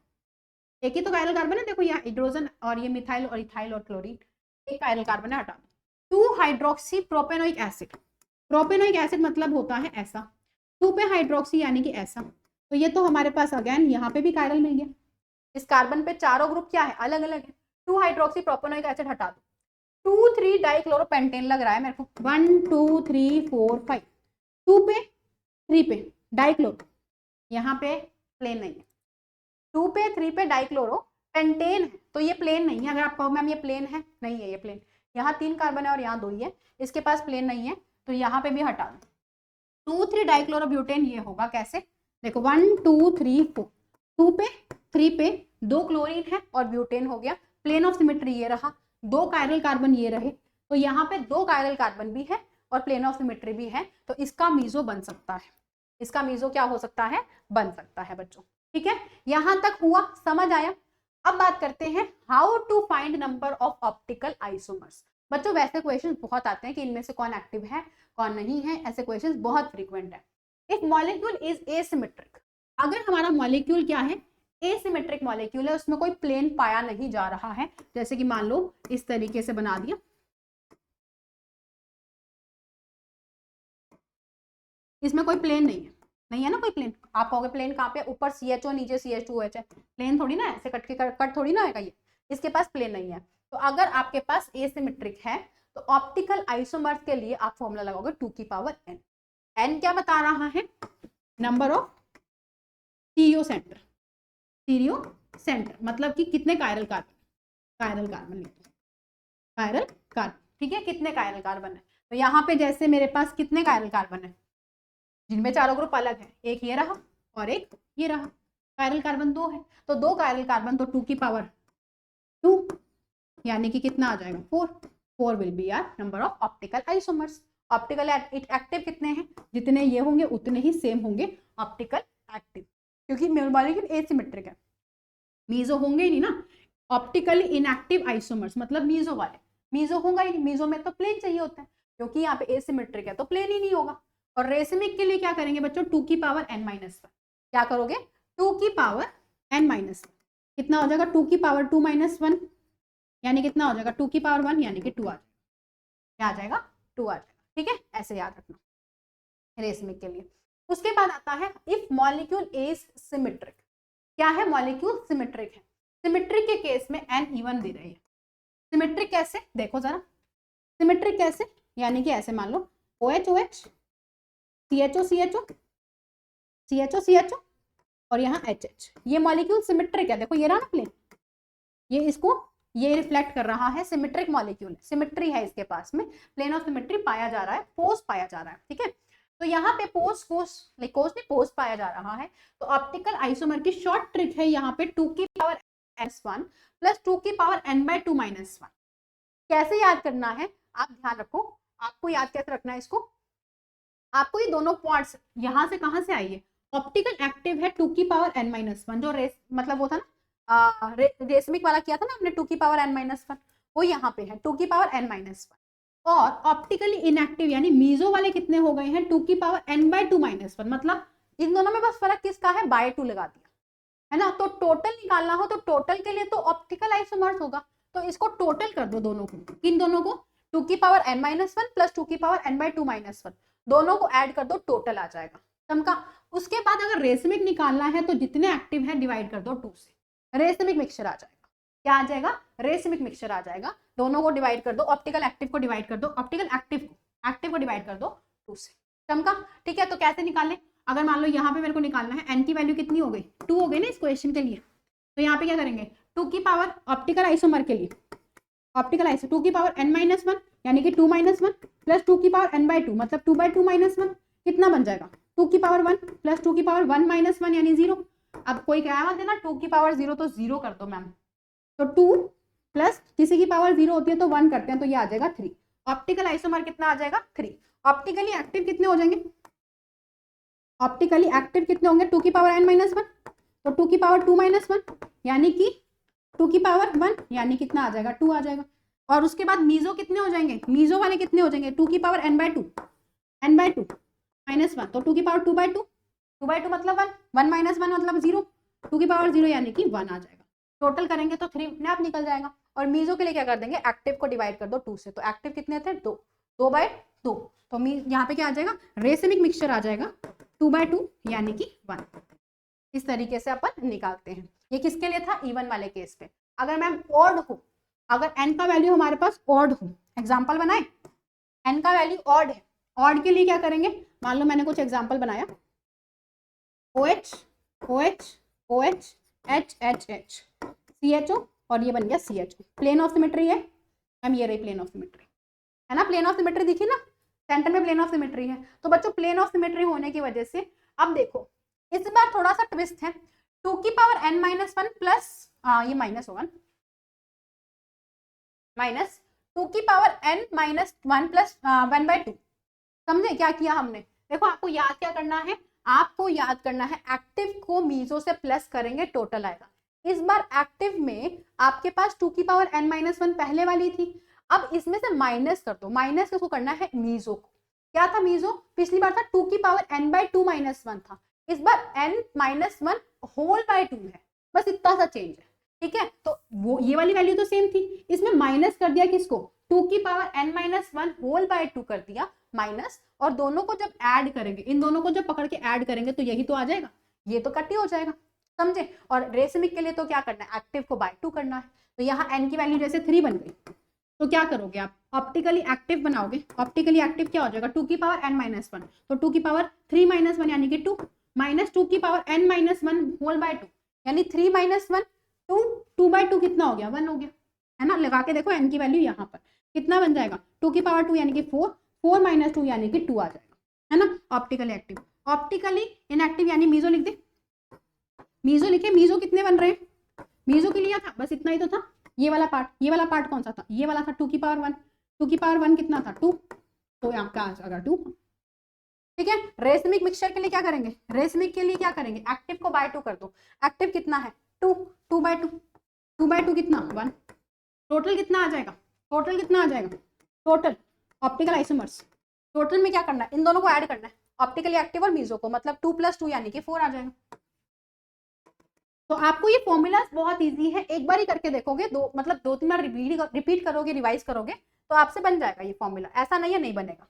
एक ही तो कायरल कार्बन है, देखो यहाँ हाइड्रोजन और ये मिथाइल और इथाइल और क्लोरीन, एक कायरल कार्बन है, हटा दो। 2 hydroxy propanoic acid, propanoic acid मतलब होता है ऐसा, 2 पे हाइड्रोक्सी यानी कि ऐसा, तो ये तो हमारे पास अगेन यहाँ पे भी कायरल मिल गया, इस कार्बन पे चारों ग्रुप क्या है, अलग अलग है, 2 हाइड्रोक्सी प्रोपेनोइक एसिड हटा दो, 2 3 डाइक्लोरोपेंटेन लग रहा है मेरे को, 1 2 3 4 5, 2 पे 3 पे डाइक्लोरो, यहाँ पे प्लेन नहीं है, 2 पे 3 पे डाइक्लोरो पेंटेन है, तो ये प्लेन नहीं है, अगर आप कहो मैम ये प्लेन है, नहीं है ये प्लेन, यहाँ 3 कार्बन है और यहाँ 2 ही है, इसके पास प्लेन नहीं है, तो यहाँ पे भी हटा दो, 2 3 डाइक्लोरोब्यूटेन, ये होगा कैसे, देखो 1 2 3 4, 2 पे 3 पे 2 क्लोरीन है और ब्यूटेन हो गया, प्लेन ऑफ सिमेट्री ये रहा, 2 कायरल कार्बन ये रहे, तो यहाँ पे 2 कायरल कार्बन भी है और प्लेन ऑफ सिमेट्री भी है, तो इसका मीजो बन सकता है, इसका मीजो क्या हो सकता है, बन सकता है बच्चों, ठीक है, यहां तक हुआ, समझ आया। अब बात करते हैं how to find number of optical isomers. बच्चों वैसे क्वेश्चन बहुत आते हैं कि इनमें से कौन एक्टिव है कौन नहीं है, ऐसे क्वेश्चन बहुत फ्रीक्वेंट है। इफ मॉलिक्यूल इज एसिमेट्रिक, अगर हमारा मॉलिक्यूल क्या है, एसिमेट्रिक मॉलिक्यूल है, उसमें कोई प्लेन पाया नहीं जा रहा है, जैसे कि मान लो इस तरीके से बना दिया, इसमें कोई प्लेन नहीं है, नहीं है ना कोई प्लेन, आप कहोगे प्लेन कहाँ पे, ऊपर CHO नीचे CH2OH है, प्लेन थोड़ी ना ऐसे कट के कट थोड़ी ना आएगा ये, इसके पास प्लेन नहीं है, तो अगर आपके पास एसिमेट्रिक है तो ऑप्टिकल आइसोमर्स के लिए आप फॉर्मूला लगाओगे 2 की पावर n, n क्या बता रहा है, number of stereo centre, stereo centre मतलब कि कितने कायरल कार्बन, कायरल कार्बन लिखते हैं, कायरल कार्बन, ठीक है, कितने कायरल कार्बन है, तो यहाँ पे जैसे मेरे पास कितने कायरल कार्बन है, जिनमें चारों ग्रुप अलग है, एक ये रहा और एक ये रहा, कायरल कार्बन 2 है, तो 2 कायरल कार्बन, तो 2 की पावर 2 यानी कि कितना आ जाएगा 4, 4 will be are number of optical isomers. Optical active कितने हैं, जितने ये होंगे उतने ही सेम होंगे ऑप्टिकल एक्टिव, क्योंकि मॉलिक्यूल एसिमेट्रिक है, मीजो होंगे ही नहीं ना। ऑप्टिकली इनएक्टिव आइसोमर्स मतलब मीजो वाले, मीजो होगा ही नहीं, मीजो में तो प्लेन चाहिए होता है, क्योंकि यहाँ पे एसिमेट्रिक है तो प्लेन ही नहीं होगा। और रेसिमिक के लिए क्या करेंगे बच्चों, 2 की पावर n-1, क्या करोगे 2 की पावर n-1, कितना हो जाएगा 2 की पावर 2-1 यानी कितना हो जाएगा 2 की पावर 1 यानी कि 2 आ जाएगा, क्या आ जाएगा 2 आ जाएगा। ठीक है, ऐसे याद रखना रेसिमिक के लिए। उसके बाद आता है इफ मॉलिक्यूल इज सिमेट्रिक, क्या है मॉलिक्यूल सिमेट्रिक है, सिमेट्रिक के केस में n इवन दे रही है। सिमेट्रिक कैसे देखो जरा, सिमेट्रिक कैसे, यानी कि ऐसे मान लो OH OH CHO CHO CHO CHO और यहाँ HH, ये मॉलिक्यूल सिमेट्रिक है, देखो ये रहा ना प्लेन, ये इसको ये रिफ्लेक्ट कर रहा है, सिमेट्रिक मॉलिक्यूल, सिमेट्री है इसके पास में, प्लेन ऑफ सिमेट्री पाया जा रहा है, फोर्स पाया जा रहा है। ठीक है, तो यहाँ पे फोर्स पाया जा रहा है, तो ऑप्टिकल आइसोमर की शॉर्ट ट्रिक है यहाँ पे 2 की पावर n1 प्लस 2 की पावर n/2-1। कैसे याद करना है आप ध्यान रखो, आपको याद कैसे रखना है इसको, आपको ये दोनों पार्ट्स यहाँ से कहाँ से आई है, ऑप्टिकल एक्टिव है 2 की पावर n-1, जो मतलब वो था ना रेसमिक वाला किया था ना हमने 2 की पावर n-1, वो यहाँ पे है 2 की पावर n-1। और ऑप्टिकली इनएक्टिव यानी मीजो वाले कितने हो गए हैं 2 की पावर n/2-1, मतलब इन दोनों में बस फर्क किसका है, बाय 2 लगा दिया है ना। तो टोटल निकालना हो तो टोटल के लिए तो ऑप्टिकल आइसोमर्स होगा, तो इसको टोटल कर दो दोनों को, किन दोनों को 2 की पावर n-1 प्लस 2 की पावर n/2-1, दोनों को ऐड कर दो, टोटल आ जाएगा समका। उसके बाद अगर रेसिमिक निकालना है तो जितने एक्टिव है डिवाइड कर दो 2 से, रेसिमिक मिक्सचर आ जाएगा, क्या आ जाएगा रेसिमिक मिक्सचर आ जाएगा, दोनों को डिवाइड कर दो, ऑप्टिकल एक्टिव को डिवाइड कर दो, ऑप्टिकल एक्टिव को डिवाइड कर दो 2 से समका। ठीक है, तो कैसे निकालें, अगर मान लो यहाँ पे मेरे को निकालना है n की वैल्यू कितनी हो गई 2 हो गई ना इस क्वेश्चन के लिए, तो यहाँ पे क्या करेंगे 2 की पावर ऑप्टिकल आइसोमर के लिए, ऑप्टिकल आइसो 2 की पावर n-1 यानी कि 2-1 प्लस 2 की पावर n/2 मतलब 2/2-1 कितना बन जाएगा 2 की पावर 1 प्लस 2 की पावर 1-1 यानी 0। अब कोई कह रहा है ना 2 की पावर 0 तो 0 कर दो मैम, तो 2 प्लस किसी की पावर 0 होती है तो 1 करते हैं, तो ये आ जाएगा 3। ऑप्टिकल आइसोमर कितना आ जाएगा 3। ऑप्टिकली एक्टिव कितने हो जाएंगे, ऑप्टिकली एक्टिव कितने होंगे 2 की पावर n-1, तो 2 की पावर 2-1 यानी कि 2 की पावर 1 यानी कितना आ जाएगा 2 आ जाएगा। और उसके बाद मीजो कितने हो जाएंगे, मीजो वाले कितने हो जाएंगे 2 की पावर n/2 -1, तो 2 की पावर 2/2 मतलब 1 मतलब 0, 2 की पावर 0 यानी कि 1 आ जाएगा। टोटल करेंगे तो 3 अपने आप निकल जाएगा। और मीजो के लिए क्या कर देंगे, एक्टिव को डिवाइड कर दो 2 से, तो एक्टिव कितने थे 2/2, तो यहाँ पे क्या आ जाएगा रेसिमिक मिक्सचर आ जाएगा 2/2 यानी कि 1। इस तरीके से अपन निकालते हैं। ये किसके लिए था, इवन वाले केस पे। अगर मैम ऑड हो, अगर n का वैल्यू हमारे पास ऑड हो, एग्जांपल बनाए n का वैल्यू ऑड है, ऑड के लिए क्या करेंगे, मान लो मैंने कुछ एग्जांपल बनाया OH OH OH H H H CHO और ये बन गया CHO, प्लेन ऑफ सिमेट्री है मैम, ये रही प्लेन ऑफ सिमेट्री है ना, प्लेन ऑफ सिमेट्री दिखी ना, सेंटर में प्लेन ऑफ सिमेट्री है। तो बच्चों प्लेन ऑफ सिमेट्री होने की वजह से अब देखो इस बार थोड़ा सा ट्विस्ट है, 2 की पावर n-1 प्लस ये माइनस होगा माइनस 2 की पावर n-1 प्लस 1/2, समझे क्या किया हमने। देखो आपको याद क्या करना है, आपको याद करना है एक्टिव को मीजो से प्लस करेंगे टोटल आएगा। इस बार एक्टिव में आपके पास 2 की पावर n-1 पहले वाली थी, अब इसमें से माइनस कर दो, माइनस किसको करना है मीजो को। क्या था मीजो, पिछली बार था 2 की पावर n/2-1 था, इस बार n-1 होल बाय 2 है, बस इतना सा चेंज है। ठीक है, तो वो ये वाली वैल्यू तो सेम थी, इसमें माइनस कर दिया किसको 2 की पावर n-1 होल बाय 2 कर दिया माइनस, और दोनों को जब ऐड करेंगे, इन दोनों को जब पकड़ के ऐड करेंगे तो यही तो आ जाएगा, ये तो कट ही हो जाएगा, समझे। और रेसिमिक के लिए तो क्या करना है, एक्टिव को बाय 2 करना है, तो यहाँ n की वैल्यू जैसे 3 बन गई, तो क्या करोगे आप ऑप्टिकली एक्टिव बनाओगे, ऑप्टिकली एक्टिव क्या हो जाएगा 2 की पावर n-1, तो 2 की पावर 3-1 यानी कि 2 माइनस 2 की पावर n-1 होल बाय 2 यानी 3-1 2/2 कितना हो गया 1 हो गया, है ना। लगा के देखो n की वैल्यू यहाँ पर कितना बन जाएगा 2 की पावर 2 यानी कि 4 -2 यानी कि 2 आ जाएगा, है ना। ऑप्टिकली एक्टिव, ऑप्टिकली इनएक्टिव यानी मीजो लिख दे, मीजो लिखे, मीजो कितने बन रहे हैं, मीजो के लिए था बस इतना ही तो था, ये वाला पार्ट कौन सा था, ये वाला था 2 की पावर 1, 2 की पावर 1 कितना था 2, तो आपका आ जाएगा 2। ठीक है, रेसमिक मिक्सचर के लिए क्या करेंगे, रेसमिक के लिए क्या करेंगे, एक्टिव को बाय 2 कर दो, एक्टिव कितना है 2, 2/2 कितना 1, टोटल कितना आ जाएगा, टोटल कितना आ जाएगा, टोटल ऑप्टिकल आइसोमर्स, टोटल में क्या करना है, इन दोनों को ऐड करना है, ऑप्टिकली एक्टिव और मीजो को, मतलब 2 + 2 यानी कि 4 आ जाएगा। तो आपको ये फॉर्मूलाज बहुत इजी है, एक बार ही करके देखोगे, मतलब 2-3 बार रिपीट करोगे, रिवाइज करोगे तो आपसे बन जाएगा ये फॉर्मूला, ऐसा नहीं है नहीं बनेगा,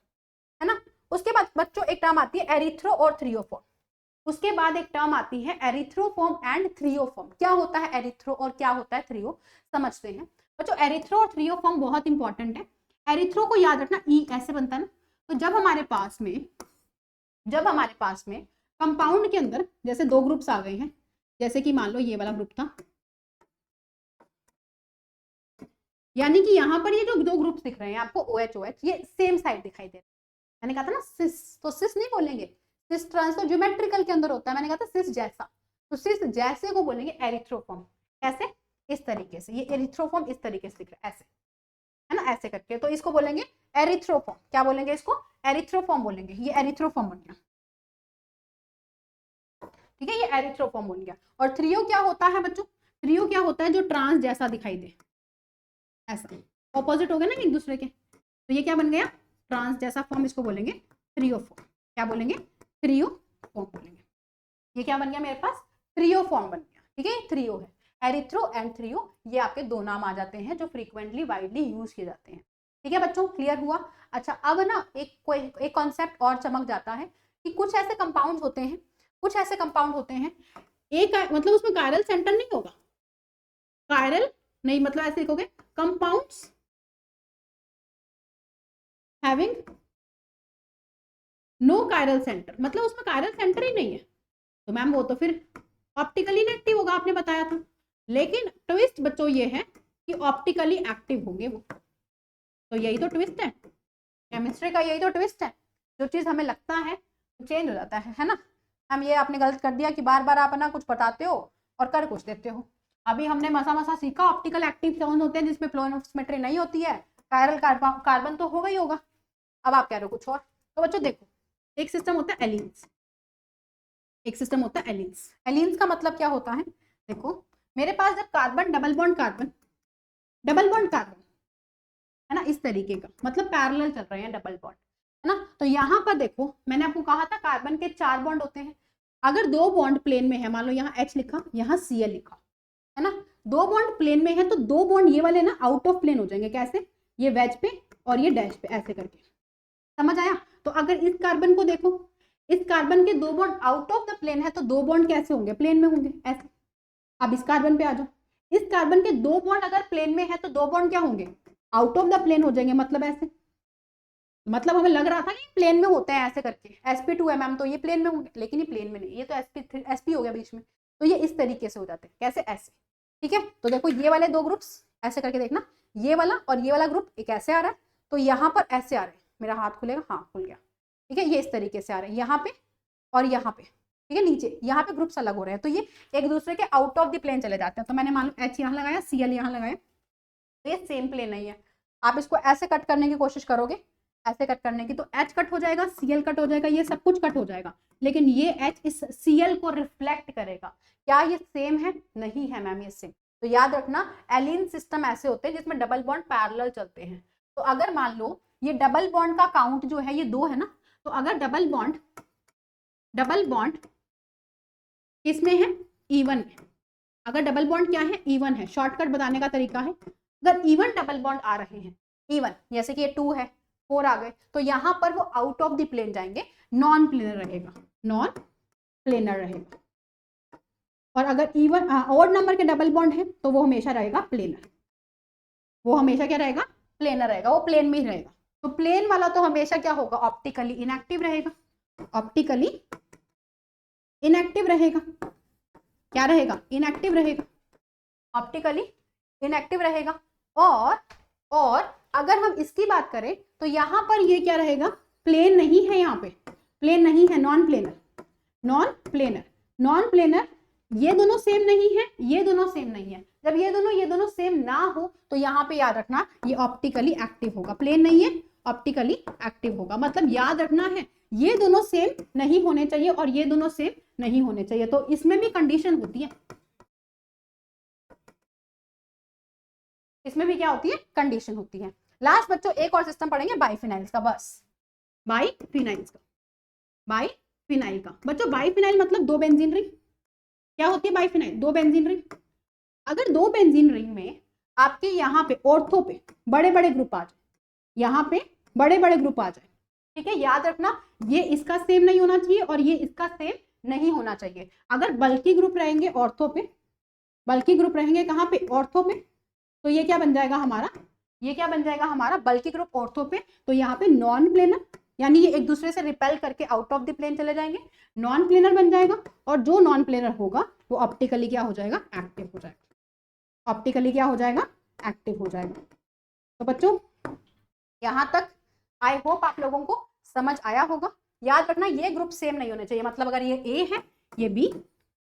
है ना। उसके बाद बच्चों एक टर्म आती है एरिथ्रो और थ्रियोफॉर्म, उसके बाद एक टर्म आती है एरिथ्रोफॉर्म एंड थ्रियोफॉर्म। क्या होता है एरिथ्रो और क्या होता है थ्रियो, समझते हैं बच्चों। एरिथ्रो और थ्रियोफॉर्म बहुत इंपॉर्टेंट है। एरिथ्रो को याद रखना, ई ऐसे बनता है ना, तो जब हमारे पास में कंपाउंड के अंदर जैसे 2 ग्रुप्स आ गए हैं, जैसे कि मान लो ये वाला ग्रुप था, यानी कि यहाँ पर ये जो 2 ग्रुप्स दिख रहे हैं आपको OH OH, ये सेम साइड दिखाई दे रहा है। मैंने कहा था ना सिस, तो सिस नहीं बोलेंगे, सिस ट्रांस तो ज्योमेट्रिकल के अंदर होता है, मैंने कहा था सिस जैसा, तो सिस जैसे को बोलेंगे एरिथ्रोफॉर्म। कैसे, इस तरीके से, ये एरिथ्रोफॉर्म इस तरीके से दिख रहा है ऐसे, है ना, ऐसे करके, तो इसको बोलेंगे एरिथ्रोफॉर्म। क्या बोलेंगे इसको, एरिथ्रोफॉर्म बोलेंगे, ये एरिथ्रोफॉर्म बन गया। ठीक है, ये एरिथ्रोफॉर्म बन गया। और थ्रियो क्या होता है बच्चों, थ्रियो क्या होता है, जो ट्रांस जैसा दिखाई दे, ऐसा ऑपोजिट हो गया ना एक दूसरे के, तो ये क्या बन गया, ट्रांस जैसा फॉर्म, इसको बोलेंगे थ्रियोफॉर्म। क्या बोलेंगे, थ्रियोफॉर्म बोलेंगे। ये क्या बन गया मेरे पास, थ्रियोफॉर्म बन गया। ठीक है, थ्रियो है, एरिथ्रो एंड थ्रियो, ये आपके 2 नाम आ जाते हैं जो फ्रीक्वेंटली वाइडली यूज किए जाते हैं। ठीक है बच्चों, क्लियर हुआ। अच्छा, अब ना एक कॉन्सेप्ट और चमक जाता है कि कुछ ऐसे कंपाउंड होते हैं, एक मतलब उसमें कायरल सेंटर नहीं होगा, कायरल नहीं, मतलब ऐसे लिखोगे compounds having no chiral centre, मतलब उसमें कायरल सेंटर ही नहीं है, तो मैम वो तो फिर ऑप्टिकली इनएक्टिव होगा, आपने बताया था। लेकिन ट्विस्ट बच्चों ये है कि ऑप्टिकली एक्टिव होंगे वो, तो यही तो ट्विस्ट है केमिस्ट्री का, यही तो ट्विस्ट है, जो चीज हमें लगता है चेंज हो जाता है ना। हम ये आपने गलत कर दिया कि बार बार आप ना कुछ बताते हो और कर कुछ देते हो। अभी हमने मसा सीखा ऑप्टिकल एक्टिव कौन होते हैं, जिसमें फ्लोरोसिमेट्री नहीं होती है, कायरल कार्बन तो होगा ही होगा, अब आप कह रहे हो कुछ और। तो बच्चों देखो, एक सिस्टम होता है एलिन्स, एक सिस्टम होता है एलिन्स। एलिन्स का मतलब क्या होता है, देखो मेरे पास जब कार्बन डबल बॉन्ड कार्बन है ना, इस तरीके का, मतलब पैरेलल चल रहे हैं डबल बॉन्ड, है ना, तो यहाँ पर देखो मैंने आपको कहा था कार्बन के 4 बॉन्ड होते हैं। अगर 2 बॉन्ड प्लेन में है, मान लो यहाँ H लिखा, यहाँ Cl लिखा, है ना, 2 बॉन्ड प्लेन में है, तो 2 बॉन्ड ये वाले ना आउट ऑफ प्लेन हो जाएंगे। कैसे, ये वेज पे और ये डैश पे, ऐसे करके, समझ आया। तो अगर इस कार्बन को देखो, इस कार्बन के 2 bond out of the plane है, तो 2 बॉन्ड कैसे होंगे, प्लेन में होंगे, ऐसे। अब इस कार्बन पे आ जाओ, इस कार्बन के 2 बॉन्ड अगर प्लेन में है, तो 2 बॉन्ड क्या होंगे, आउट ऑफ द प्लेन हो जाएंगे, मतलब ऐसे। मतलब हमें लग रहा था कि प्लेन में होते हैं ऐसे करके, sp2mm, तो ये प्लेन में होंगे, लेकिन ये प्लेन में नहीं, ये तो sp हो गया बीच में, तो ये इस तरीके से हो जाते हैं, कैसे, ऐसे। ठीक है, तो देखो ये वाले 2 ग्रुप्स ऐसे करके देखना, ये वाला और ये वाला ग्रुप एक ऐसे आ रहा है, तो यहाँ पर ऐसे आ रहे हैं, मेरा हाथ खुलेगा, हाँ खुल गया। ठीक है, ये इस तरीके से आ रहे हैं, यहाँ पे और यहाँ पे, ठीक है, नीचे यहाँ पे ग्रुप्स अलग हो रहे हैं, तो ये एक दूसरे के आउट ऑफ द प्लेन चले जाते हैं। तो मैंने मान लो H यहाँ लगाया, Cl यहाँ लगाया, तो ये सेम प्लेन नहीं है। आप इसको ऐसे कट करने की कोशिश करोगे, ऐसे कट करने की, तो H कट हो जाएगा, Cl कट हो जाएगा, ये सब कुछ कट हो जाएगा, लेकिन ये H इस Cl को रिफ्लेक्ट करेगा। क्या ये सेम है, नहीं है मैम ये सेम। तो याद रखना, एलिन सिस्टम ऐसे होते हैं जिसमें डबल बॉन्ड पैरेलल चलते हैं। तो अगर मान लो ये डबल बॉन्ड का काउंट जो है ये 2 है ना, तो अगर डबल बॉन्ड किसमें है, E1 में, अगर डबल बॉन्ड क्या है, E1 है, शॉर्टकट बताने का तरीका है, अगर E1 डबल बॉन्ड आ रहे हैं, E1 जैसे कि ये 2 है, 4 आ गए, तो यहाँ पर वो आउट ऑफ द प्लेन जाएंगे, नॉन प्लेनर रहेगा, नॉन प्लेनर रहेगा। और अगर E1 ऑड नंबर के डबल बॉन्ड है, तो वो हमेशा रहेगा प्लेनर, वो हमेशा क्या रहेगा, प्लेनर रहेगा, वो प्लेन में ही रहेगा। तो प्लेन वाला तो हमेशा क्या होगा, ऑप्टिकली इनएक्टिव रहेगा, ऑप्टिकली इनएक्टिव रहेगा, क्या रहेगा, इनएक्टिव रहेगा, ऑप्टिकली इनएक्टिव रहेगा। और अगर हम इसकी बात करें तो यहाँ पर ये क्या रहेगा, प्लेन नहीं है, यहाँ पे प्लेन नहीं है, non planar, non planar, non planar ये दोनों सेम नहीं है, ये दोनों सेम नहीं है। जब ये दोनों सेम ना हो तो यहाँ पे याद रखना ये ऑप्टिकली एक्टिव होगा, प्लेन नहीं है ऑप्टिकली एक्टिव होगा। मतलब याद रखना है ये दोनों सेम नहीं होने चाहिए और ये दोनों सेम नहीं होने चाहिए, तो इसमें भी कंडीशन होती है, इसमें भी क्या होती है, कंडीशन होती है। लास्ट बच्चों एक और सिस्टम पढ़ेंगे बाइफिनाइल्स का, बस बाइफिनाइल्स का, बाइफिनाइल का। बच्चों बाइफिनाइल मतलब दो बेंजीन रिंग। क्या होती है बाइफिनाइल, दो बेंजीन रिंग। अगर दो बेंजीन रिंग में आपके यहाँ पे ऑर्थो पे बड़े बड़े ग्रुप आ जाए, यहाँ पे बड़े बड़े ग्रुप आ जाए, ठीक है, याद रखना ये इसका सेम नहीं होना चाहिए और ये इसका सेम नहीं होना चाहिए। अगर बल्कि ग्रुप रहेंगे ऑर्थो पे, बल्कि ग्रुप रहेंगे कहाँ पे, ऑर्थो पे, तो ये क्या बन जाएगा हमारा, ये क्या बन जाएगा हमारा, बल्कि ग्रुप ऑर्थो पे, तो यहाँ पे नॉन प्लेनर, यानी ये एक दूसरे से रिपेल करके आउट ऑफ द प्लेन चले जाएंगे, नॉन प्लेनर बन जाएगा। और जो नॉन प्लेनर होगा वो ऑप्टिकली क्या हो जाएगा, एक्टिव हो जाएगा, ऑप्टिकली क्या हो जाएगा, एक्टिव हो जाएगा। तो बच्चों यहाँ तक आई होप आप लोगों को समझ आया होगा। याद रखना ये ग्रुप सेम नहीं होने चाहिए, मतलब अगर ये ए है ये बी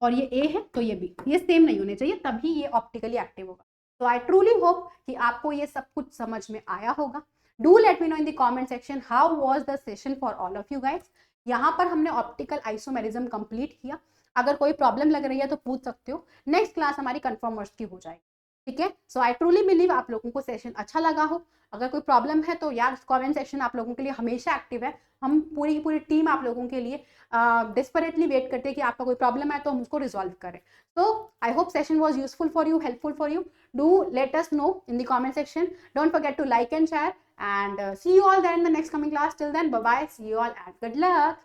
और ये ए है तो ये बी, ये सेम नहीं होने चाहिए, तभी ये ऑप्टिकली एक्टिव होगा। तो आई ट्रूली होप कि आपको ये सब कुछ समझ में आया होगा। Do let me know in the comment section how was the session for all of you guys. यहाँ पर हमने ऑप्टिकल आइसोमेरिज्म कंप्लीट किया। अगर कोई प्रॉब्लम लग रही है तो पूछ सकते हो, नेक्स्ट क्लास हमारी कन्फर्मर्स की हो जाएगी, ठीक है। सो आई ट्रूली बिलीव आप लोगों को सेशन अच्छा लगा हो। अगर कोई प्रॉब्लम है तो यार कमेंट सेक्शन आप लोगों के लिए हमेशा एक्टिव है, हम पूरी की पूरी टीम आप लोगों के लिए डेस्परेटली वेट करते हैं कि आपका कोई प्रॉब्लम है तो हम उसको रिजॉल्व करें। So I hope session was useful for you, helpful for you. Do let us know in the comment section. Don't forget to like and share, and see you all there in the next coming class. Till then, bye bye, see you all and good luck.